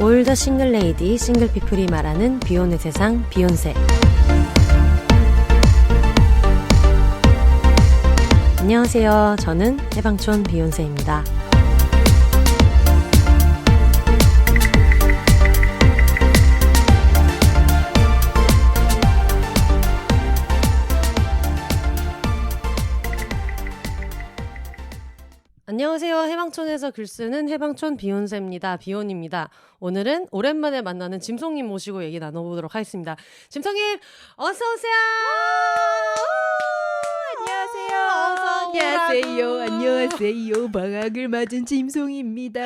올더 싱글 레이디, 싱글 피플이 말하는 비혼의 세상, 비혼세. 안녕하세요. 저는 해방촌 비혼세입니다. 안녕하세요. 해방촌에서 글 쓰는 해방촌 비혼세입니다. 비혼입니다. 오늘은 오랜만에 만나는 짐송님 모시고 얘기 나눠보도록 하겠습니다. 짐송님 어서오세요. 안녕하세요. 안녕하세요. 방학을 맞은 짐송입니다.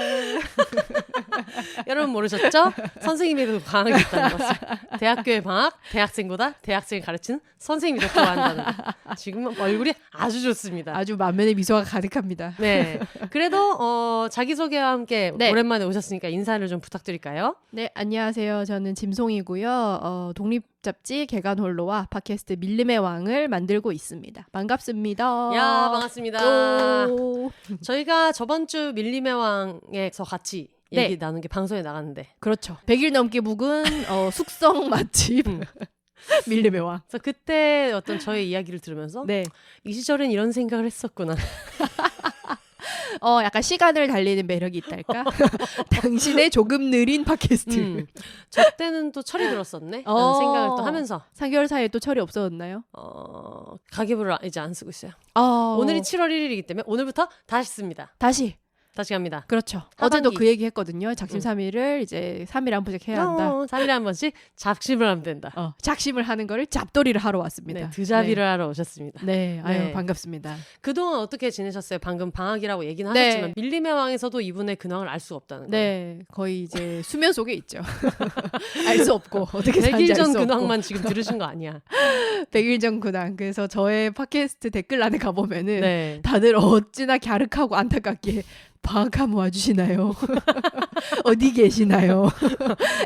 여러분 모르셨죠? 선생님에도 방학이 있다는 것을. 대학교의 방학, 대학생보다 대학생을 가르치는 선생님이 더 좋아한다는 거. 지금 얼굴이 아주 좋습니다. 아주 만면의 미소가 가득합니다. 네. 그래도 자기소개와 함께 네. 오랜만에 오셨으니까 인사를 좀 부탁드릴까요? 네, 안녕하세요. 저는 짐송이고요. 독립잡지 개간홀로와 팟캐스트 밀림의 왕을 만들고 있습니다. 반갑습니다. 야, 반갑습니다. 오. 저희가 저번 주 밀림의 왕에서 같이 네. 얘기 나눈 게 방송에 나갔는데. 그렇죠. 100일 넘게 묵은 숙성 맛집 밀림의 왕. 그래서 그때 어떤 저의 이야기를 들으면서 네. 이 시절엔 이런 생각을 했었구나. 약간 시간을 달리는 매력이 있달까? 당신의 조금 느린 팟캐스트. 저 때는 또 철이 들었었네. 라는 생각을 또 하면서 3개월 사이에 또 철이 없어졌나요? 가계부를 이제 안 쓰고 있어요. 오늘이 오늘이 7월 1일이기 때문에 오늘부터 다시 씁니다. 다시 갑니다. 그렇죠. 하반기. 어제도 그 얘기 했거든요. 작심삼일을 이제 3일에 한 번씩 해야 한다. 3일에 한 번씩 작심을 하면 된다. 작심을 하는 거를 잡돌이를 하러 왔습니다. 네, 드잡이를 하러 오셨습니다. 네, 아유 네. 반갑습니다. 그동안 어떻게 지내셨어요? 방금 방학이라고 얘기는 네. 하셨지만 밀림의 왕에서도 이분의 근황을 알 수가 없다는 거예요. 네, 거의 이제 수면 속에 있죠. 알 수 없고 어떻게 100일 사는지 알 전 수 없고. 근황만 지금 들으신 거 아니야? 100일 전 근황. 그래서 저의 팟캐스트 댓글란에 가보면은 네. 다들 어찌나 갸륵하고 안타깝게 방학하면 와주시나요? 어디 계시나요?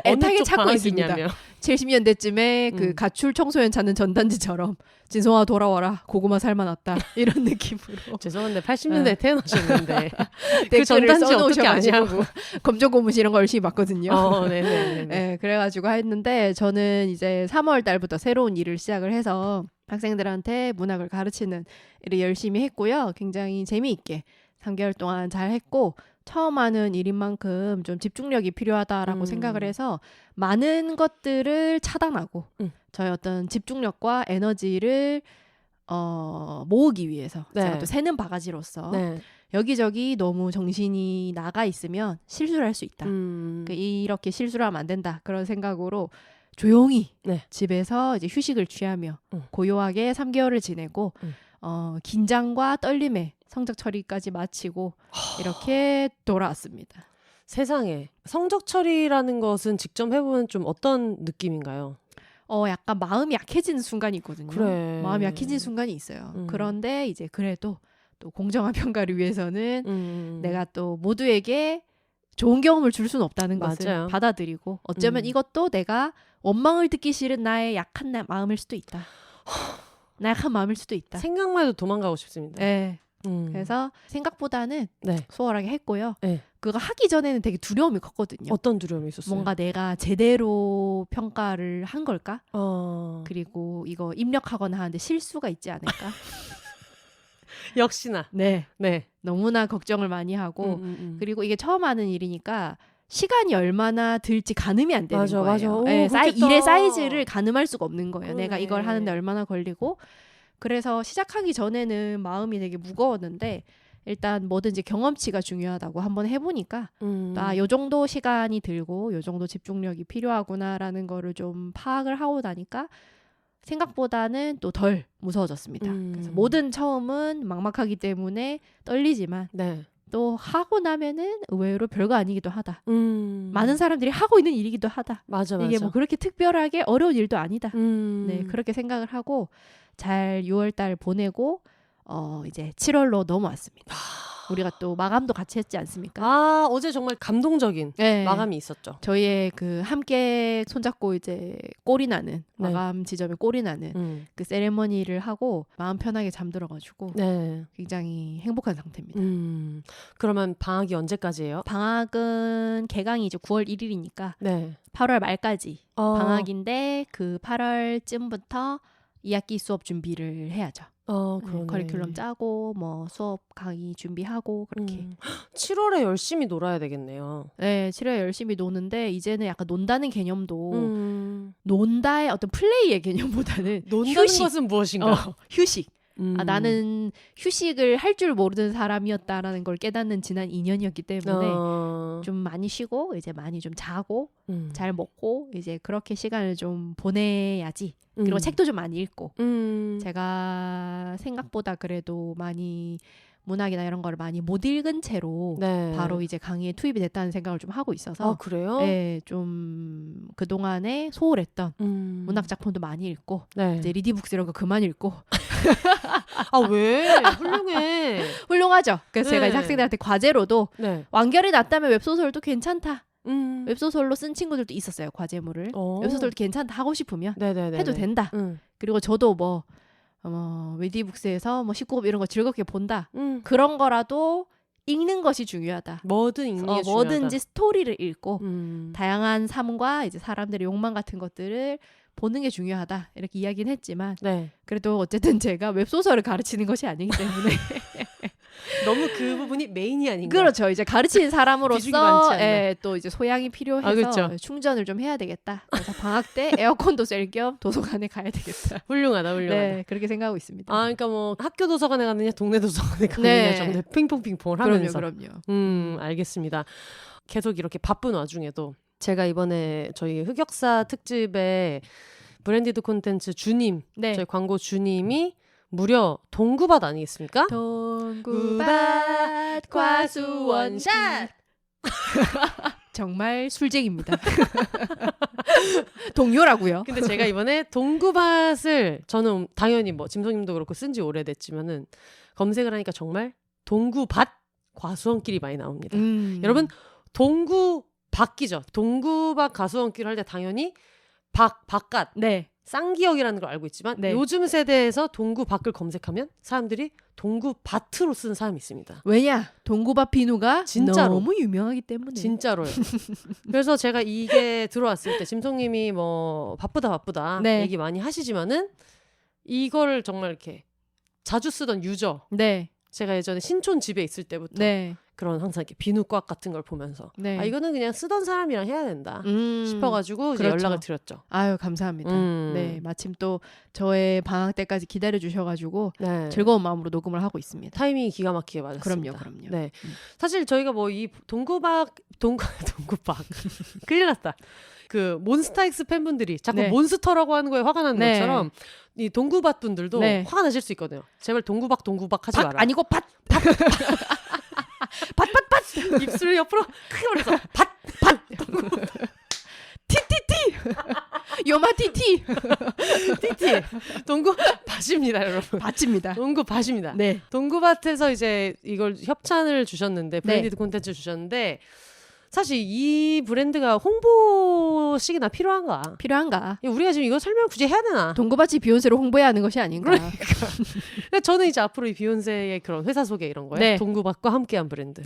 애타게 쪽 찾고 있습니다. 방학이냐며. 70년대쯤에 그 가출 청소년 찾는 전단지처럼 진성아 돌아와라 고구마 살만왔다 이런 느낌으로 죄송한데 80년대에 태어나셨는데 그 댓글을 전단지 어떻게 써놓으셔가지고 아냐고. 검정 고무신 이런 거 열심히 봤거든요. 네네네. 네, 그래가지고 했는데 저는 이제 3월 달부터 새로운 일을 시작을 해서 학생들한테 문학을 가르치는 일을 열심히 했고요. 굉장히 재미있게 3개월 동안 잘 했고 처음 하는 일인 만큼 좀 집중력이 필요하다라고 생각을 해서 많은 것들을 차단하고 저의 어떤 집중력과 에너지를 모으기 위해서 네. 제가 또 새는 바가지로서 네. 여기저기 너무 정신이 나가 있으면 실수를 할 수 있다. 이렇게 실수를 하면 안 된다. 그런 생각으로 조용히 네. 집에서 이제 휴식을 취하며 고요하게 3개월을 지내고 긴장과 떨림에 성적 처리까지 마치고 이렇게 돌아왔습니다. 세상에 성적 처리라는 것은 직접 해보면 좀 어떤 느낌인가요? 약간 마음이 약해지는 순간이 있거든요. 그래. 마음이 약해지는 순간이 있어요. 그런데 이제 그래도 또 공정한 평가를 위해서는 내가 또 모두에게 좋은 경험을 줄 수는 없다는 것을 맞아요. 받아들이고 어쩌면 이것도 내가 원망을 듣기 싫은 나의 약한 마음일 수도 있다. 나 약한 마음일 수도 있다. 생각만 해도 도망가고 싶습니다. 네. 그래서 생각보다는 네. 수월하게 했고요. 네. 그거 하기 전에는 되게 두려움이 컸거든요. 어떤 두려움이 있었어요? 뭔가 내가 제대로 평가를 한 걸까? 그리고 이거 입력하거나 하는데 실수가 있지 않을까? 역시나. 네. 네. 너무나 걱정을 많이 하고 그리고 이게 처음 하는 일이니까 시간이 얼마나 들지 가늠이 안 되는 맞아, 거예요. 맞아. 오, 네, 그렇겠다. 일의 사이즈를 가늠할 수가 없는 거예요. 그러네. 내가 이걸 하는데 얼마나 걸리고 그래서 시작하기 전에는 마음이 되게 무거웠는데 일단 뭐든지 경험치가 중요하다고 한번 해보니까 요 정도 시간이 들고 요 정도 집중력이 필요하구나라는 거를 좀 파악을 하고 나니까 생각보다는 또 덜 무서워졌습니다. 그래서 모든 처음은 막막하기 때문에 떨리지만 네. 또 하고 나면은 의외로 별거 아니기도 하다. 많은 사람들이 하고 있는 일이기도 하다. 맞아. 이게 뭐 그렇게 특별하게 어려운 일도 아니다. 네, 그렇게 생각을 하고 잘 6월 달 보내고 이제 7월로 넘어왔습니다. 우리가 또 마감도 같이 했지 않습니까? 아, 어제 정말 감동적인 네. 마감이 있었죠. 저희의 그 함께 손잡고 이제 꼴이 나는 네. 마감 지점에 꼴이 나는 그 세레머니를 하고 마음 편하게 잠들어가지고 네. 굉장히 행복한 상태입니다. 그러면 방학이 언제까지예요? 방학은 개강이 이제 9월 1일이니까 네. 8월 말까지 어, 방학인데 그 8월쯤부터 2학기 수업 준비를 해야죠. 그러네. 커리큘럼 짜고 뭐 수업 강의 준비하고 그렇게. 7월에 열심히 놀아야 되겠네요. 네, 7월 열심히 노는데 이제는 약간 논다는 개념도 논다의 어떤 플레이의 개념보다는 논다는 휴식. 것은 무엇인가? 휴식. 나는 휴식을 할 줄 모르는 사람이었다라는 걸 깨닫는 지난 2년이었기 때문에 좀 많이 쉬고 이제 많이 좀 자고 잘 먹고 이제 그렇게 시간을 좀 보내야지. 그리고 책도 좀 많이 읽고 제가 생각보다 그래도 많이 문학이나 이런 거를 많이 못 읽은 채로 네. 바로 이제 강의에 투입이 됐다는 생각을 좀 하고 있어서 그래요? 네, 좀 그동안에 소홀했던 문학 작품도 많이 읽고 네. 이제 리디북스 이런 거 그만 읽고 아, 왜? 훌륭해. 훌륭하죠. 그래서 네. 제가 이제 학생들한테 과제로도 네. 완결이 났다면 웹소설도 괜찮다. 음. 웹소설로 쓴 친구들도 있었어요. 과제물을. 웹소설도 괜찮다 하고 싶으면 네네네. 해도 된다. 그리고 저도 뭐 리디북스에서 뭐 19급 이런 거 즐겁게 본다. 그런 거라도 읽는 것이 중요하다. 뭐든 읽는 게 중요하다. 뭐든지 스토리를 읽고 음. 다양한 삶과 이제 사람들의 욕망 같은 것들을 보는 게 중요하다. 이렇게 이야기는 했지만 네. 그래도 어쨌든 제가 웹소설을 가르치는 것이 아니기 때문에 너무 그 부분이 메인이 아닌가. 그렇죠. 이제 가르치는 비중이 사람으로서 많지 않나. 또 이제 소양이 필요해서 아, 그렇죠. 충전을 좀 해야 되겠다. 그래서 방학 때 에어컨도 쐴 겸 도서관에 가야 되겠다. 훌륭하다. 네, 그렇게 생각하고 있습니다. 아, 그러니까 뭐 학교 도서관에 가느냐, 동네 도서관에 가느냐 네. 정도 핑퐁핑퐁을 하면서. 그럼요. 알겠습니다. 계속 이렇게 바쁜 와중에도 제가 이번에 저희 흑역사 특집에 브랜디드 콘텐츠 주님, 네. 저희 광고 주님이 무려 동구밭 아니겠습니까? 동구밭 과수원샷 정말 술쟁입니다. 동요라고요. 근데 제가 이번에 동구밭을 저는 당연히 뭐 짐성님도 그렇고 쓴지 오래됐지만은 검색을 하니까 정말 동구밭 과수원길이 많이 나옵니다. 여러분 동구밭기죠. 동구밭 과수원길 할 때 당연히 바깥 네. 쌍기역이라는 걸 알고 있지만 네. 요즘 세대에서 동구밭을 검색하면 사람들이 동구밭으로 쓰는 사람이 있습니다. 왜냐? 동구밭 비누가 진짜로. 너무 유명하기 때문에. 진짜로요. 그래서 제가 이게 들어왔을 때 짐송님이 뭐 바쁘다 네. 얘기 많이 하시지만은 이거를 정말 이렇게 자주 쓰던 유저. 네. 제가 예전에 신촌 집에 있을 때부터 네. 그런 항상 이렇게 비누곽 같은 걸 보면서 네. 아 이거는 그냥 쓰던 사람이랑 해야 된다 싶어가지고 이제 그렇죠. 연락을 드렸죠. 아유 감사합니다. 네, 마침 또 저의 방학 때까지 기다려 주셔가지고 네. 즐거운 마음으로 녹음을 하고 있습니다. 타이밍이 기가 막히게 맞았습니다. 그럼요. 네, 사실 저희가 뭐 이 동구박 큰일 났다. 그 몬스타엑스 팬분들이 자꾸 네. 몬스터라고 하는 거에 화가 나는 네. 것처럼 이 동구밭 분들도 네. 화가 나실 수 있거든요. 제발 동구박 하지 밭 마라. 아니고 밭. 입술을 옆으로 크게 벌려서 밭. 요마티티. 동구밭입니다, 여러분. 밭입니다. 동구밭입니다. 네. 동구밭에서 이제 이걸 협찬을 주셨는데 브랜디드 콘텐츠 주셨는데 사실 이 브랜드가 홍보식이나 필요한가? 필요한가? 우리가 지금 이거 설명 굳이 해야 되나? 동구밭이 비욘세로 홍보해야 하는 것이 아닌가? 그러니까 저는 이제 앞으로 이 비욘세의 그런 회사 소개 이런 거에 네. 동구밭과 함께한 브랜드.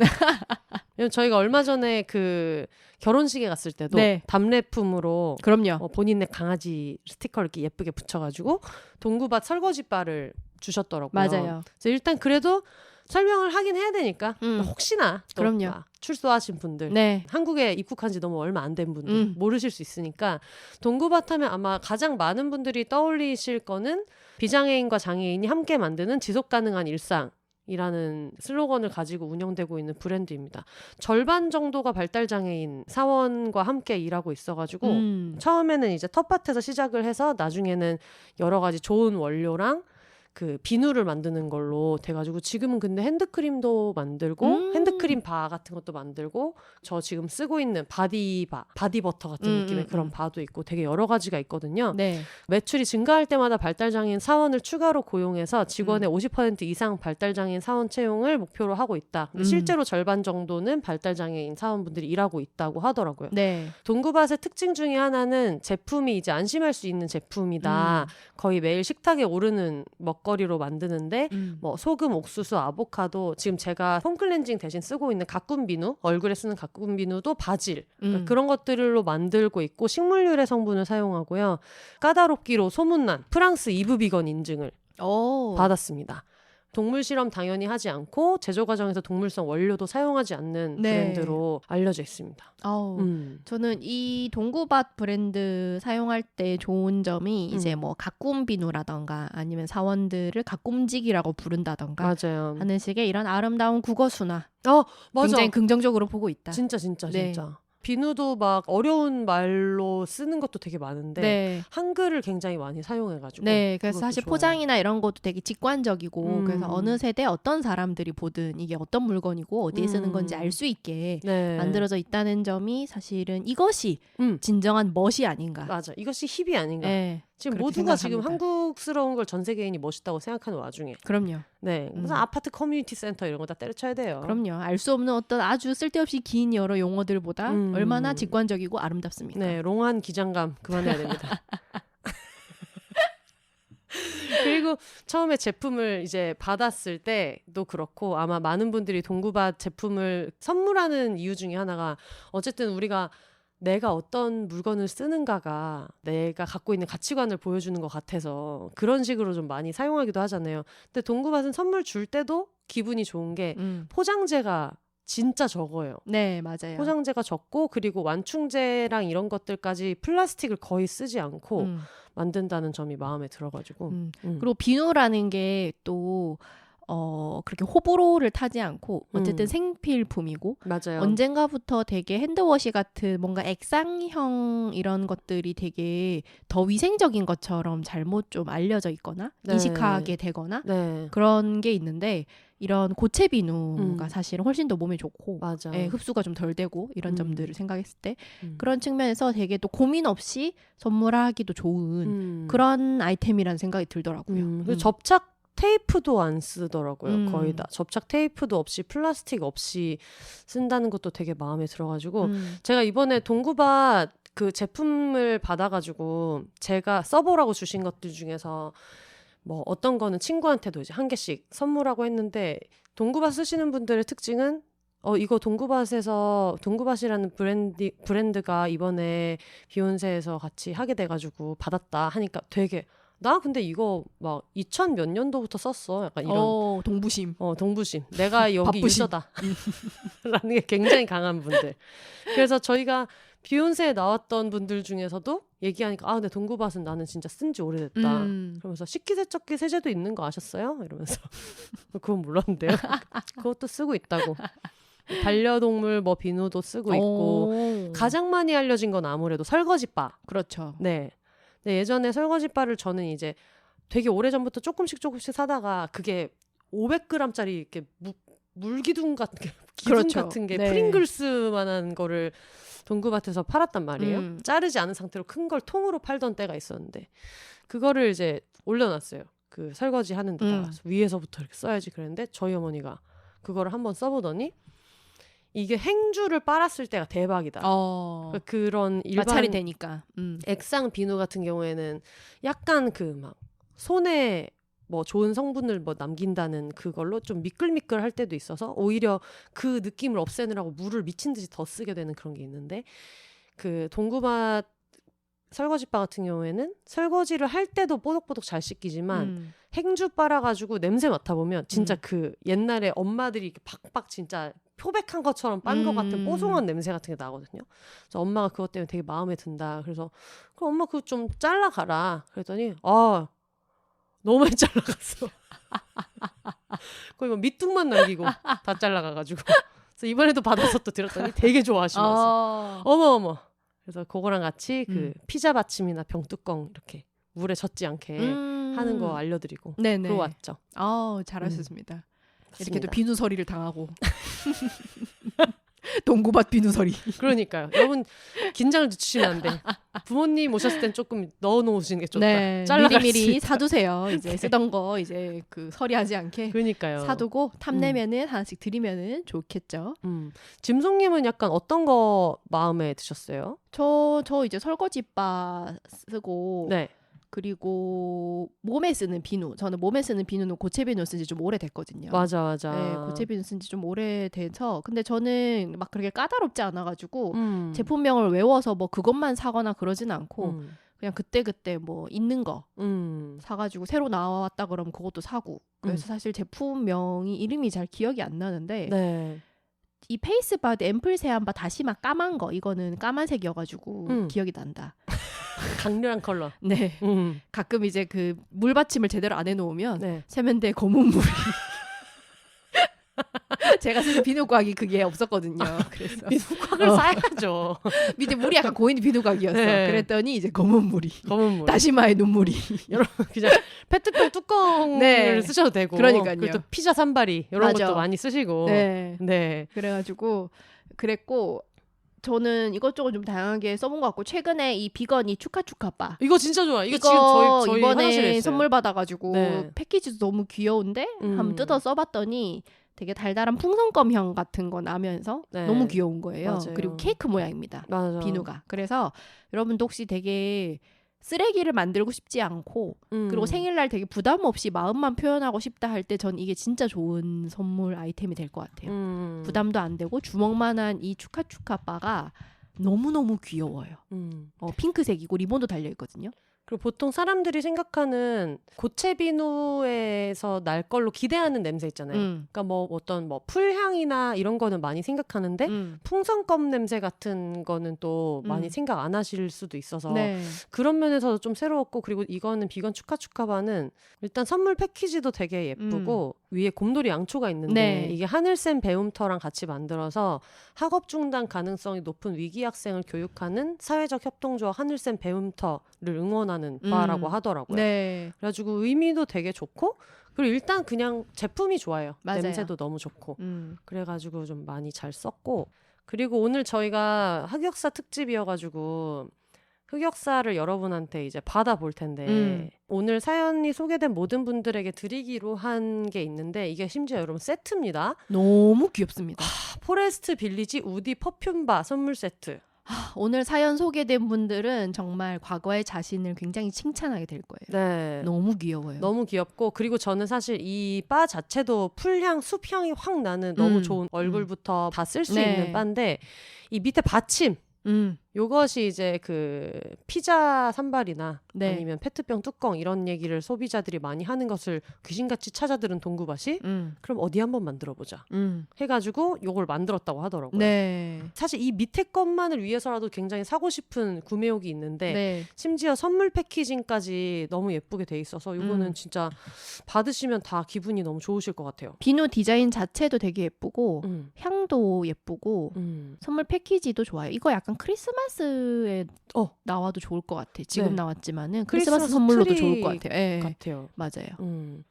왜냐면 저희가 얼마 전에 그 결혼식에 갔을 때도 네. 답례품으로 그럼요. 본인의 강아지 스티커를 이렇게 예쁘게 붙여가지고 동구밭 설거지 바를 주셨더라고요. 맞아요. 그래서 일단 그래도 설명을 하긴 해야 되니까 혹시나 또 그럼요. 막 출소하신 분들 네. 한국에 입국한 지 너무 얼마 안 된 분들 모르실 수 있으니까 동구밭 하면 아마 가장 많은 분들이 떠올리실 거는 비장애인과 장애인이 함께 만드는 지속가능한 일상이라는 슬로건을 가지고 운영되고 있는 브랜드입니다. 절반 정도가 발달장애인 사원과 함께 일하고 있어가지고 처음에는 이제 텃밭에서 시작을 해서 나중에는 여러 가지 좋은 원료랑 그 비누를 만드는 걸로 돼가지고 지금은 근데 핸드크림도 만들고 핸드크림 바 같은 것도 만들고 저 지금 쓰고 있는 바디버터 같은 느낌의 그런 바도 있고 되게 여러 가지가 있거든요. 네. 매출이 증가할 때마다 발달장애인 사원을 추가로 고용해서 직원의 50% 이상 발달장애인 사원 채용을 목표로 하고 있다. 근데 실제로 절반 정도는 발달장애인 사원분들이 일하고 있다고 하더라고요. 네. 동구밭의 특징 중에 하나는 제품이 이제 안심할 수 있는 제품이다. 거의 매일 식탁에 오르는 먹거리로 만드는데 뭐 소금, 옥수수, 아보카도 지금 제가 폼클렌징 대신 쓰고 있는 가꾼 비누, 얼굴에 쓰는 가꾼 비누도 바질 그러니까 그런 것들로 만들고 있고 식물유래 성분을 사용하고요. 까다롭기로 소문난 프랑스 이브 비건 인증을 받았습니다. 동물 실험 당연히 하지 않고 제조 과정에서 동물성 원료도 사용하지 않는 브랜드로 알려져 있습니다. 저는 이 동구밭 브랜드 사용할 때 좋은 점이 이제 뭐 가꿈 비누라던가 아니면 사원들을 가꿈직이라고 부른다던가 맞아요. 하는 식의 이런 아름다운 국어 순화 맞아. 굉장히 긍정적으로 보고 있다. 진짜. 비누도 막 어려운 말로 쓰는 것도 되게 많은데 한글을 굉장히 많이 사용해가지고 그래서 사실 좋아요. 포장이나 이런 것도 되게 직관적이고 그래서 어느 세대 어떤 사람들이 보든 이게 어떤 물건이고 어디에 쓰는 건지 알 수 있게 만들어져 있다는 점이 사실은 이것이 진정한 멋이 아닌가. 맞아. 이것이 힙이 아닌가. 지금 생각합니다. 모두가 지금 한국스러운 걸 전 세계인이 멋있다고 생각하는 와중에 그럼요. 그래서 아파트 커뮤니티 센터 이런 거 다 때려쳐야 돼요. 그럼요. 알 수 없는 어떤 아주 쓸데없이 긴 여러 용어들보다 얼마나 직관적이고 아름답습니까? 롱한 기장감 그만해야 됩니다. 그리고 처음에 제품을 이제 받았을 때도 그렇고 아마 많은 분들이 동구밭 제품을 선물하는 이유 중에 하나가 어쨌든 우리가 내가 어떤 물건을 쓰는가가 내가 갖고 있는 가치관을 보여주는 것 같아서 그런 식으로 좀 많이 사용하기도 하잖아요. 근데 동구밭은 선물 줄 때도 기분이 좋은 게 포장재가 진짜 적어요. 네, 맞아요. 포장재가 적고 그리고 완충제랑 이런 것들까지 플라스틱을 거의 쓰지 않고 만든다는 점이 마음에 들어가지고 그리고 비누라는 게 또 그렇게 호불호를 타지 않고 어쨌든 생필품이고 맞아요. 언젠가부터 되게 핸드워시 같은 뭔가 액상형 이런 것들이 되게 더 위생적인 것처럼 잘못 좀 알려져 있거나 인식하게 되거나 그런 게 있는데 이런 고체 비누가 사실은 훨씬 더 몸에 좋고 흡수가 좀 덜 되고 이런 점들을 생각했을 때 그런 측면에서 되게 또 고민 없이 선물하기도 좋은 그런 아이템이라는 생각이 들더라고요. 그리고 접착 테이프도 안 쓰더라고요. 거의 다. 접착 테이프도 없이 플라스틱 없이 쓴다는 것도 되게 마음에 들어가지고 제가 이번에 동구밭 그 제품을 받아가지고 제가 써보라고 주신 것들 중에서 뭐 어떤 거는 친구한테도 이제 한 개씩 선물하고 했는데 동구밭 쓰시는 분들의 특징은 이거 동구밭이라는 브랜드가 이번에 비욘세에서 같이 하게 돼가지고 받았다 하니까 되게 나 근데 이거 막 2000 몇 년도부터 썼어. 약간 이런 동부심. 동부심. 내가 여기 유저다. 라는 게 굉장히 강한 분들. 그래서 저희가 비욘세에 나왔던 분들 중에서도 얘기하니까 근데 동구밭은 나는 진짜 쓴 지 오래됐다. 그러면서 식기세척기 세제도 있는 거 아셨어요? 이러면서 그건 몰랐는데요. 그것도 쓰고 있다고. 반려동물 뭐 비누도 쓰고 있고 가장 많이 알려진 건 아무래도 설거지바. 그렇죠. 네. 예전에 설거지바를 저는 이제 되게 오래전부터 조금씩 사다가 그게 500g짜리 이렇게 물기둥 같은 게 같은 게 프링글스만한 거를 동구밭에서 팔았단 말이에요. 자르지 않은 상태로 큰 걸 통으로 팔던 때가 있었는데 그거를 이제 올려놨어요. 그 설거지 하는 데다가 위에서부터 이렇게 써야지 그랬는데 저희 어머니가 그거를 한번 써보더니 이게 행주를 빨았을 때가 대박이다. 그런 일반 마찰이 되니까. 액상 비누 같은 경우에는 약간 그 막 손에 뭐 좋은 성분을 뭐 남긴다는 그걸로 좀 미끌미끌할 때도 있어서 오히려 그 느낌을 없애느라고 물을 미친 듯이 더 쓰게 되는 그런 게 있는데 그 동구밭 설거지바 같은 경우에는 설거지를 할 때도 뽀독뽀독 잘 씻기지만 행주 빨아가지고 냄새 맡아보면 진짜 그 옛날에 엄마들이 이렇게 박박 진짜 표백한 것처럼 빤 것 같은 뽀송한 냄새 같은 게 나거든요. 그래서 엄마가 그것 때문에 되게 마음에 든다. 그래서 그럼 엄마 그거 좀 잘라가라. 그랬더니 너무 많이 잘라갔어. 거의 뭐 밑둥만 남기고 다 잘라가가지고 그래서 이번에도 받아서 또 드렸더니 되게 좋아하시면서 어머 그래서 그거랑 같이 그 피자 받침이나 병뚜껑 이렇게 물에 젖지 않게 하는 거 알려드리고 네네. 그러고 왔죠. 잘하셨습니다. 이렇게 맞습니다. 또 비누서리를 당하고 동구밭 비누서리. 그러니까요. 여러분 긴장을 늦추시면 안 돼. 부모님 오셨을 땐 조금 넣어놓으시는 게 좋다. 네, 잘라갈 수 미리미리 있다. 사두세요. 이제 쓰던 거 이제 그 서리하지 않게 그러니까요. 사두고 탐내면은 하나씩 드리면은 좋겠죠. 짐송님은 약간 어떤 거 마음에 드셨어요? 저 이제 설거지바 쓰고 네. 그리고 몸에 쓰는 비누. 저는 몸에 쓰는 비누는 고체 비누 쓴지 좀 오래됐거든요. 맞아. 네, 고체 비누 쓴지 좀 오래돼서 근데 저는 막 그렇게 까다롭지 않아가지고 제품명을 외워서 뭐 그것만 사거나 그러진 않고 그냥 그때 뭐 있는 거 사가지고 새로 나왔다 그러면 그것도 사고 그래서 사실 제품명이 이름이 잘 기억이 안 나는데 네. 이 페이스바드 앰플 세안바 다시마 까만 거 이거는 까만색이어가지고 기억이 난다. 강렬한 컬러. 네. 가끔 이제 그 물받침을 제대로 안 해놓으면 네. 세면대에 검은 물이 제가 쓰는 비누곽이 그게 없었거든요. 그래서 비누곽을 싸야죠. 밑에 물이 약간 고이는 비누곽이었어. 네. 그랬더니 이제 검은 물이 검은 물. 다시마의 눈물이 여러분 그냥 페트병 뚜껑을 네. 쓰셔도 되고. 그러니까요. 그리고 또 피자 산바리 이런 맞아. 것도 많이 쓰시고. 네. 네. 그래가지고 그랬고 저는 이것저것 좀 다양하게 써본 것 같고 최근에 이 비건이 추카추카바 이거 진짜 좋아. 이거 지금 저희 화장실에 이번에 있어요. 선물 받아가지고 네. 패키지도 너무 귀여운데 한번 뜯어 써봤더니 되게 달달한 풍선껌향 같은 거 나면서 네. 너무 귀여운 거예요. 맞아요. 그리고 케이크 모양입니다. 맞아. 비누가. 그래서 여러분도 혹시 되게 쓰레기를 만들고 싶지 않고 그리고 생일날 되게 부담 없이 마음만 표현하고 싶다 할 때 전 이게 진짜 좋은 선물 아이템이 될 것 같아요. 부담도 안 되고 주먹만한 이 추카추카바가 너무너무 귀여워요. 핑크색이고 리본도 달려있거든요. 그리고 보통 사람들이 생각하는 고체 비누에서 날 걸로 기대하는 냄새 있잖아요. 그러니까 뭐 어떤 뭐 풀향이나 이런 거는 많이 생각하는데 풍선껌 냄새 같은 거는 또 많이 생각 안 하실 수도 있어서 네. 그런 면에서도 좀 새로웠고 그리고 이거는 비건 추카추카바는 일단 선물 패키지도 되게 예쁘고 위에 곰돌이 양초가 있는데 네. 이게 하늘샘 배움터랑 같이 만들어서 학업 중단 가능성이 높은 위기 학생을 교육하는 사회적 협동조합 하늘샘 배움터를 응원하는 바라고 하더라고요. 네. 그래가지고 의미도 되게 좋고 그리고 일단 그냥 제품이 좋아요. 맞아요. 냄새도 너무 좋고 그래가지고 좀 많이 잘 썼고 그리고 오늘 저희가 흑역사 특집이어가지고 흑역사를 여러분한테 이제 받아볼 텐데 오늘 사연이 소개된 모든 분들에게 드리기로 한 게 있는데 이게 심지어 여러분 세트입니다. 너무 귀엽습니다. 포레스트 빌리지 우디 퍼퓸바 선물 세트. 오늘 사연 소개된 분들은 정말 과거의 자신을 굉장히 칭찬하게 될 거예요. 네. 너무 귀여워요. 너무 귀엽고 그리고 저는 사실 이 바 자체도 풀향, 숲향이 확 나는 너무 좋은 얼굴부터 다 쓸 수 네. 있는 바인데 이 밑에 받침 요것이 이제 그 피자 산발이나 네. 아니면 페트병 뚜껑 이런 얘기를 소비자들이 많이 하는 것을 귀신같이 찾아들은 동구밭이 그럼 어디 한번 만들어보자 해가지고 요걸 만들었다고 하더라고요. 네. 사실 이 밑에 것만을 위해서라도 굉장히 사고 싶은 구매욕이 있는데 네. 심지어 선물 패키징까지 너무 예쁘게 돼 있어서 이거는 진짜 받으시면 다 기분이 너무 좋으실 것 같아요. 비누 디자인 자체도 되게 예쁘고 향도 예쁘고 선물 패키지도 좋아요. 이거 약간 크리스마스에 나와도 좋을 것 같아. 지금 네. 나왔지만은 크리스마스 선물로도 트리 좋을 것 같아요. 네. 같아요. 맞아요.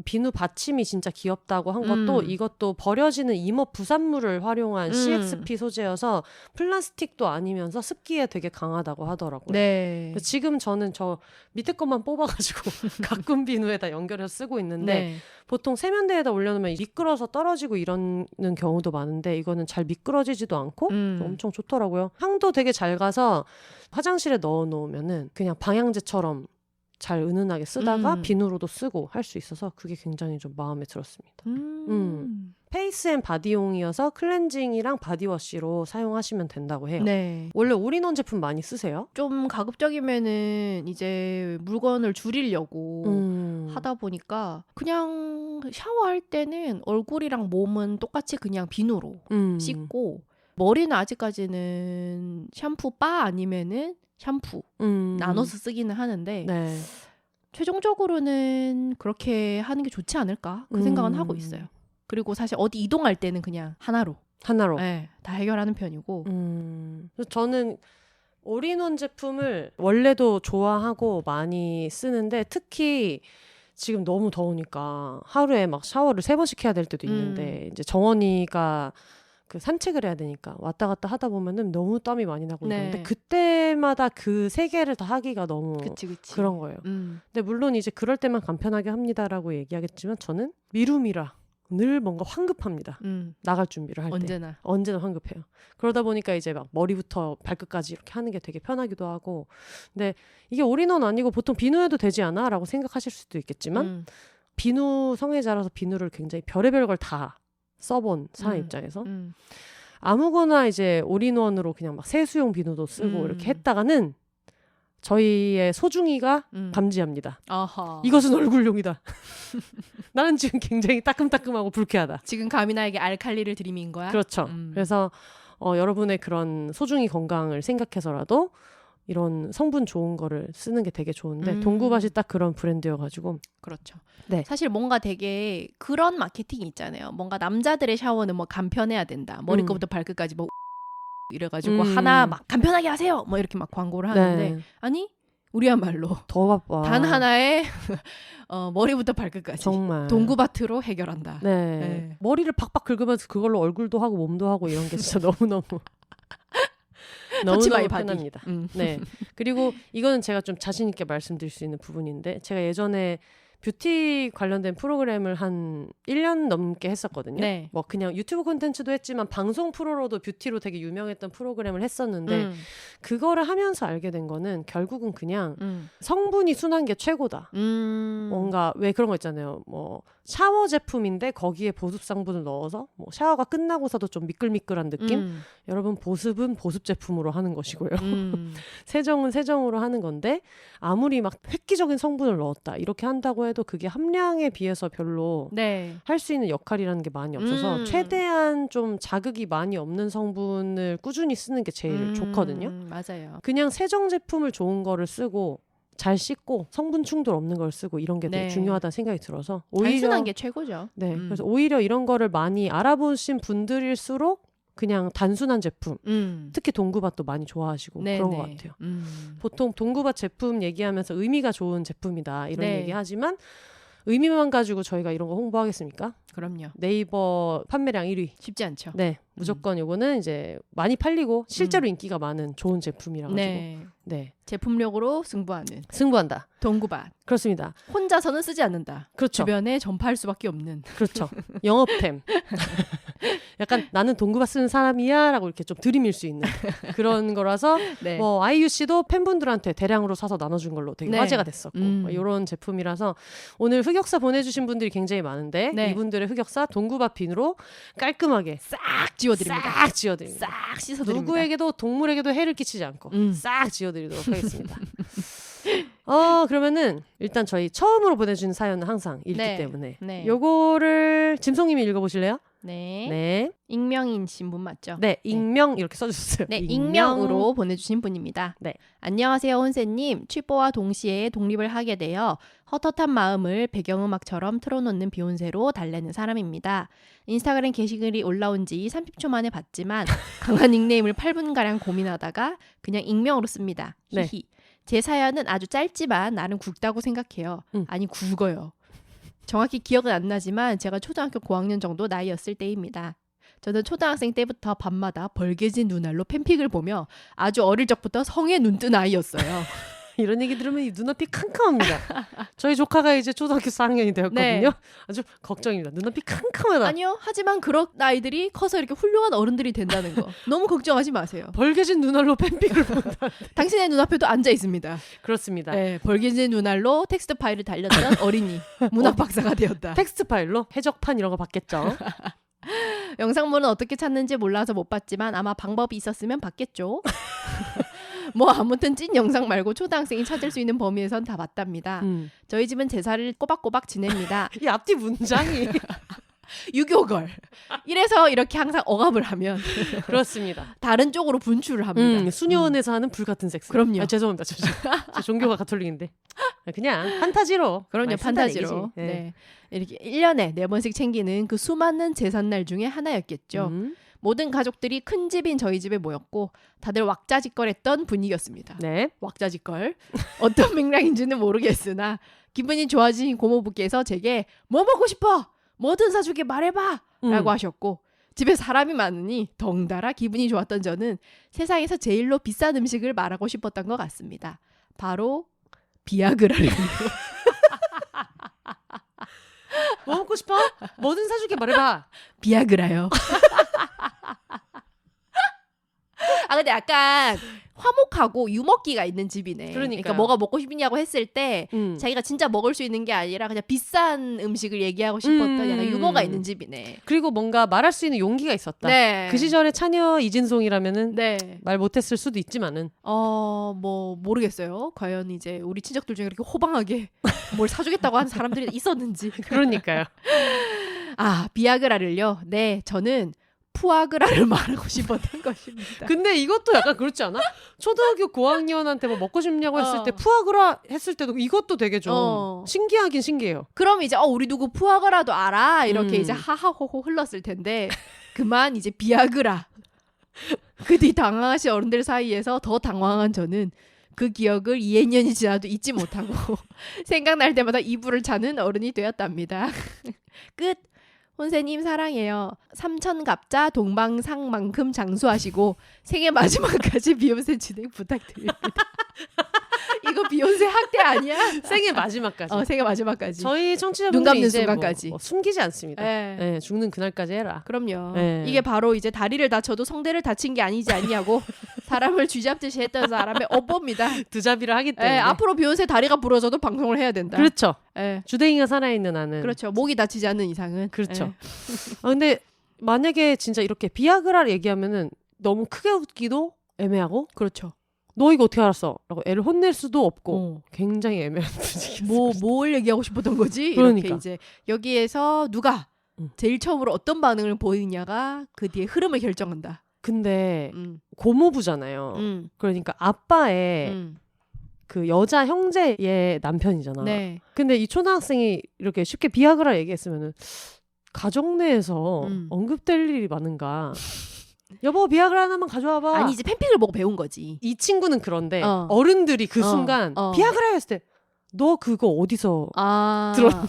비누 받침이 진짜 귀엽다고 한 것도 이것도 버려지는 임업 부산물을 활용한 CXP 소재여서 플라스틱도 아니면서 습기에 되게 강하다고 하더라고요. 네. 지금 저는 저 밑에 것만 뽑아가지고 가꾼 비누에다 연결해서 쓰고 있는데 네. 보통 세면대에다 올려놓으면 미끄러서 떨어지고 이러는 경우도 많은데 이거는 잘 미끄러지지도 않고 엄청 좋더라고요. 향도 되게 잘 가서 화장실에 넣어놓으면은 그냥 방향제처럼 잘 은은하게 쓰다가 비누로도 쓰고 할 수 있어서 그게 굉장히 좀 마음에 들었습니다. 페이스 앤 바디용이어서 클렌징이랑 바디워시로 사용하시면 된다고 해요. 네. 원래 올인원 제품 많이 쓰세요? 좀 가급적이면은 이제 물건을 줄이려고 하다 보니까 그냥 샤워할 때는 얼굴이랑 몸은 똑같이 그냥 비누로 씻고 머리는 아직까지는 샴푸 바 아니면은 샴푸 나눠서 쓰기는 하는데 네. 최종적으로는 그렇게 하는 게 좋지 않을까 그 생각은 하고 있어요. 그리고 사실 어디 이동할 때는 그냥 하나로 하나로. 네, 다 해결하는 편이고 저는 올인원 제품을 원래도 좋아하고 많이 쓰는데 특히 지금 너무 더우니까 하루에 막 샤워를 3번씩 해야 될 때도 있는데 이제 정원이가 그 산책을 해야 되니까 왔다 갔다 하다 보면은 너무 땀이 많이 나고 네. 이러는데 그때마다 그 3개를 다 하기가 너무 그치. 그런 거예요. 근데 물론 이제 그럴 때만 간편하게 합니다라고 얘기하겠지만 저는 미루미라 늘 뭔가 황급합니다. 나갈 준비를 할 때. 언제나 황급해요. 그러다 보니까 이제 막 머리부터 발끝까지 이렇게 하는 게 되게 편하기도 하고. 근데 이게 올인원 아니고 보통 비누해도 되지 않아? 라고 생각하실 수도 있겠지만 비누 성애자라서 비누를 굉장히 별의별 걸 다 써본 사람 입장에서 아무거나 이제 올인원으로 그냥 막 세수용 비누도 쓰고 이렇게 했다가는 저희의 소중이가 감지합니다. 아하. 이것은 얼굴용이다. 나는 지금 굉장히 따끔따끔하고 불쾌하다. 지금 가미나에게 알칼리를 들이민 거야? 그렇죠. 그래서 여러분의 그런 소중이 건강을 생각해서라도 이런 성분 좋은 거를 쓰는 게 되게 좋은데 동구밭이 딱 그런 브랜드여가지고 그렇죠. 네. 사실 뭔가 되게 그런 마케팅이 있잖아요. 뭔가 남자들의 샤워는 뭐 간편해야 된다. 머리끝부터 발끝까지 뭐 이래가지고 하나 막 간편하게 하세요. 뭐 이렇게 막 광고를 하는데 네. 아니 우리야말로 더 바빠. 단 하나의 머리부터 발끝까지 정말 동구밭으로 해결한다. 네. 네. 머리를 팍팍 긁으면서 그걸로 얼굴도 하고 몸도 하고 이런 게 진짜 너무너무 터치 바이 너무너무 바디. 편합니다. 네. 그리고 이거는 제가 좀 자신 있게 말씀드릴 수 있는 부분인데 제가 예전에 뷰티 관련된 프로그램을 한 1년 넘게 했었거든요. 네. 뭐 그냥 유튜브 콘텐츠도 했지만 방송 프로로도 뷰티로 되게 유명했던 프로그램을 했었는데 그거를 하면서 알게 된 거는 결국은 그냥 성분이 순한 게 최고다. 뭔가 왜 그런 거 있잖아요. 뭐 샤워 제품인데 거기에 보습 성분을 넣어서 뭐 샤워가 끝나고서도 좀 미끌미끌한 느낌? 여러분 보습은 보습 제품으로 하는 것이고요. 세정은 세정으로 하는 건데 아무리 막 획기적인 성분을 넣었다 이렇게 한다고 해도 그게 함량에 비해서 별로 네. 할 수 있는 역할이라는 게 많이 없어서 최대한 좀 자극이 많이 없는 성분을 꾸준히 쓰는 게 제일 좋거든요. 맞아요. 그냥 세정 제품을 좋은 거를 쓰고 잘 씻고 성분 충돌 없는 걸 쓰고 이런 게 되게 네. 중요하다는 생각이 들어서 오히려 단순한 게 최고죠. 네, 그래서 오히려 이런 거를 많이 알아보신 분들일수록 그냥 단순한 제품 특히 동구밭도 많이 좋아하시고 네, 그런 네. 것 같아요. 보통 동구밭 제품 얘기하면서 의미가 좋은 제품이다 이런 네. 얘기하지만 의미만 가지고 저희가 이런 거 홍보하겠습니까? 그럼요. 네이버 판매량 1위. 쉽지 않죠. 네, 무조건 요거는 이제 많이 팔리고 실제로 인기가 많은 좋은 제품이라 가지고 네. 네, 제품력으로 승부하는 승부한다. 동구밭. 그렇습니다. 혼자서는 쓰지 않는다. 그렇죠. 주변에 전파할 수밖에 없는. 그렇죠. 영업템. 약간 나는 동구밭 쓰는 사람이야 라고 이렇게 좀 들이밀 수 있는 그런 거라서 네. 뭐 아이유 씨도 팬분들한테 대량으로 사서 나눠준 걸로 되게 네. 화제가 됐었고 이런 제품이라서 오늘 흑역사 보내주신 분들이 굉장히 많은데 네. 이분들의 흑역사 동구밭 비누로 깔끔하게 싹 지워드립니다. 싹 지워드립니다. 싹 씻어드립니다. 누구에게도 동물에게도 해를 끼치지 않고 싹 지워드리도록 하겠습니다. 그러면은 일단 저희 처음으로 보내주는 사연은 항상 읽기 네. 때문에 네. 요거를 짐송님이 읽어보실래요? 네. 네. 익명이신 분 맞죠? 네, 익명 이렇게 써주셨어요. 네, 익명으로 보내주신 분입니다. 네. 안녕하세요, 혼세님. 취뽀와 동시에 독립을 하게 되어 헛헛한 마음을 배경음악처럼 틀어놓는 비욘세로 달래는 사람입니다. 인스타그램 게시글이 올라온 지 30초 만에 봤지만 강한 닉네임을 8분가량 고민하다가 그냥 익명으로 씁니다. 네. 히히. 제 사연은 아주 짧지만 나름 굵다고 생각해요. 아니, 굵어요. 정확히 기억은 안 나지만 제가 초등학교 고학년 정도 나이였을 때입니다. 저는 초등학생 때부터 밤마다 벌개진 눈알로 팬픽을 보며 아주 어릴 적부터 성에 눈뜬 아이였어요. 이런 얘기 들으면 이 눈앞이 캄캄합니다. 저희 조카가 이제 초등학교 4학년이 되었거든요. 네. 아주 걱정입니다. 눈앞이 캄캄하다. 아니요. 하지만 그런 아이들이 커서 이렇게 훌륭한 어른들이 된다는 거. 너무 걱정하지 마세요. 벌개진 눈알로 팬픽을 본다. 당신의 눈앞에도 앉아 있습니다. 그렇습니다. 네, 벌개진 눈알로 텍스트 파일을 달렸던 어린이. 문학 박사가 되었다. 텍스트 파일로 해적판 이런 거 봤겠죠. 영상물은 어떻게 찾는지 몰라서 못 봤지만 아마 방법이 있었으면 봤겠죠. 뭐 아무튼 찐 영상 말고 초등학생이 찾을 수 있는 범위에선 다 봤답니다. 저희 집은 제사를 꼬박꼬박 지냅니다. 이 앞뒤 문장이 유교걸. 이래서 이렇게 항상 억압을 하면 그렇습니다. 다른 쪽으로 분출을 합니다. 수녀원에서 하는 불같은 섹스. 그럼요. 죄송합니다. 저 종교가 가톨릭인데. 그냥 판타지로. 그럼요. 판타지로. 네. 이렇게 1년에 4번씩 챙기는 그 수많은 제삿날 중에 하나였겠죠. 모든 가족들이 큰 집인 저희 집에 모였고 다들 왁자지껄했던 분위기였습니다. 네. 왁자지껄. 어떤 맥락인지는 모르겠으나 기분이 좋아진 고모부께서 제게 뭐 먹고 싶어? 뭐든 사주게 말해봐! 라고 하셨고 집에 사람이 많으니 덩달아 기분이 좋았던 저는 세상에서 제일로 비싼 음식을 말하고 싶었던 것 같습니다. 바로 비아그라를. 뭐 먹고 싶어? 뭐든 사줄게 말해봐. 비아그라요. 아 근데 약간 화목하고 유먹기가 있는 집이네. 그러니까 뭐가 먹고 싶냐고 했을 때 자기가 진짜 먹을 수 있는 게 아니라 그냥 비싼 음식을 얘기하고 싶었던 약간 유머가 있는 집이네. 그리고 뭔가 말할 수 있는 용기가 있었다. 네. 그 시절에 차녀 이진송이라면은 네. 말 못했을 수도 있지만은 뭐 모르겠어요. 과연 이제 우리 친척들 중에 이렇게 호방하게 뭘 사주겠다고 하는 사람들이 있었는지. 그러니까요. 아 비아그라를요. 네, 저는 푸아그라를 말하고 싶었던 것입니다. 근데 이것도 약간 그렇지 않아? 초등학교 고학년한테 뭐 먹고 싶냐고 했을 때 푸아그라 했을 때도 이것도 되게 좀 신기하긴 신기해요. 그럼 이제 우리 누구 푸아그라도 알아 이렇게 이제 하하호호 흘렀을 텐데 그만 이제 비아그라. 그 뒤 당황하신 어른들 사이에서 더 당황한 저는 그 기억을 2학년이 지나도 잊지 못하고 생각날 때마다 이불을 차는 어른이 되었답니다. 끝. 혼세님 사랑해요. 삼천갑자 동방상만큼 장수하시고 생애 마지막까지 비욘세 진행 부탁드립니다. 이거 비욘세 학대 아니야? 생애 마지막까지. 생애 마지막까지. 저희 눈 청취자분들이 감는 이제 순간까지. 뭐 숨기지 않습니다. 네. 네, 죽는 그날까지 해라. 그럼요. 네. 이게 바로 이제 다리를 다쳐도 성대를 다친 게 아니지 않냐고 사람을 쥐잡듯이 했던 사람의 어법입니다. 두잡이를 하기 때문에. 네, 앞으로 비욘세 다리가 부러져도 방송을 해야 된다. 그렇죠. 네. 주댕이가 살아있는 한은. 그렇죠. 목이 다치지 않는 이상은. 그렇죠. 네. 근데 만약에 진짜 이렇게 비아그라를 얘기하면은 너무 크게 웃기도 애매하고. 그렇죠. 너 이거 어떻게 알았어? 라고 애를 혼낼 수도 없고 굉장히 애매한 분위기. 뭘 얘기하고 싶었던 거지? 그러니까. 이렇게 이제 여기에서 누가 제일 처음으로 어떤 반응을 보이느냐가 그 뒤에 흐름을 결정한다. 근데 고모부잖아요. 그러니까 아빠의 그 여자 형제의 남편이잖아. 네. 근데 이 초등학생이 이렇게 쉽게 비아그라 얘기했으면은 가족 내에서 언급될 일이 많은가? 여보 비아그라 하나만 가져와봐. 아니 이제 팬픽을 보고 배운 거지. 이 친구는 그런데 어른들이 그 순간 비아그라 했을 때 너 그거 어디서 들었니?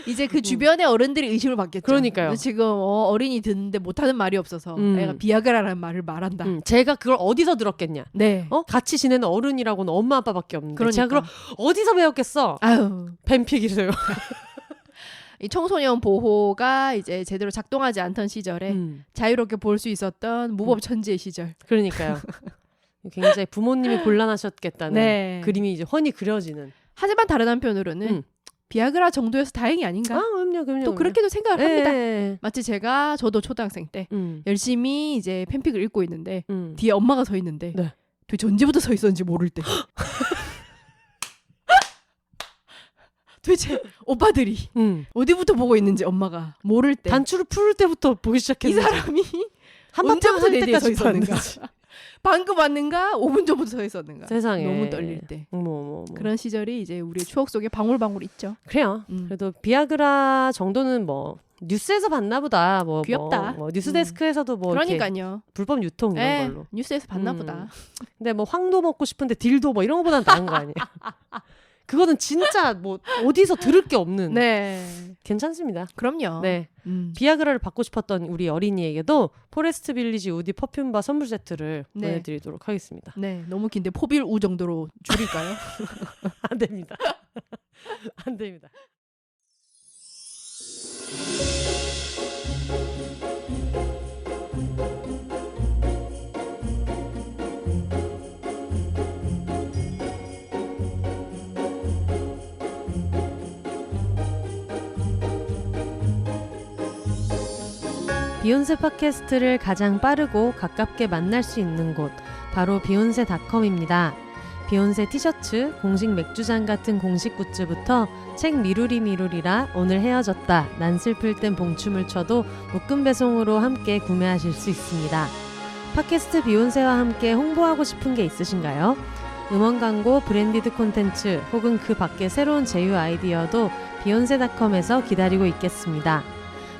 이제 그 주변의 어른들이 의심을 받겠죠. 그러니까요. 지금 어린이 듣는데 못하는 말이 없어서 애가 비아그라라는 말을 말한다. 제가 그걸 어디서 들었겠냐? 네. 같이 지내는 어른이라고는 엄마 아빠밖에 없는데 그러니까. 제가 그걸 어디서 배웠겠어? 아유. 팬픽이래요. 이 청소년 보호가 이제 제대로 작동하지 않던 시절에 자유롭게 볼 수 있었던 무법천지의 시절. 그러니까요. 굉장히 부모님이 곤란하셨겠다는 네. 그림이 이제 훤히 그려지는. 하지만 다른 한편으로는 비아그라 정도여서 다행이 아닌가? 그럼요. 또 그렇게도 생각을 합니다. 네. 마치 저도 초등학생 때 열심히 이제 팬픽을 읽고 있는데 뒤에 엄마가 서 있는데 네. 도대체 언제부터 서 있었는지 모를 때. 도대체 오빠들이 어디부터 보고 있는지 엄마가 모를 때. 단추를 풀 때부터 보기 이 시작했는지. 사람이 언제부터 내 뒤에 서 때까지 있었는가? 봤는지. 방금 왔는가? 5분 전부터 서 있었는가? 세상에. 너무 떨릴 때. 어머. 그런 시절이 이제 우리의 추억 속에 방울방울 있죠. 그래요. 그래도 비아그라 정도는 뭐 뉴스에서 봤나 보다. 뭐 귀엽다. 뭐 뉴스데스크에서도 뭐 그러니까요. 불법 유통 이런 걸로. 뉴스에서 봤나 보다. 근데 뭐 황도 먹고 싶은데 딜도 뭐 이런 거보단 나은 거 아니에요. 그거는 진짜 뭐 어디서 들을 게 없는. 네. 괜찮습니다. 그럼요. 네. 비아그라를 받고 싶었던 우리 어린이에게도 포레스트 빌리지 우디 퍼퓸바 선물 세트를 보내드리도록 하겠습니다. 네. 너무 긴데 포빌우 정도로 줄일까요? 안 됩니다. 안 됩니다. 비욘세 팟캐스트를 가장 빠르고 가깝게 만날 수 있는 곳 바로 비욘세닷컴입니다. 비욘세 티셔츠, 공식 맥주잔 같은 공식 굿즈부터 책 미루리라 오늘 헤어졌다 난 슬플 땐 봉춤을 춰도 묶음 배송으로 함께 구매하실 수 있습니다. 팟캐스트 비욘세와 함께 홍보하고 싶은 게 있으신가요? 음원 광고, 브랜디드 콘텐츠 혹은 그 밖의 새로운 제휴 아이디어도 비욘세닷컴에서 기다리고 있겠습니다.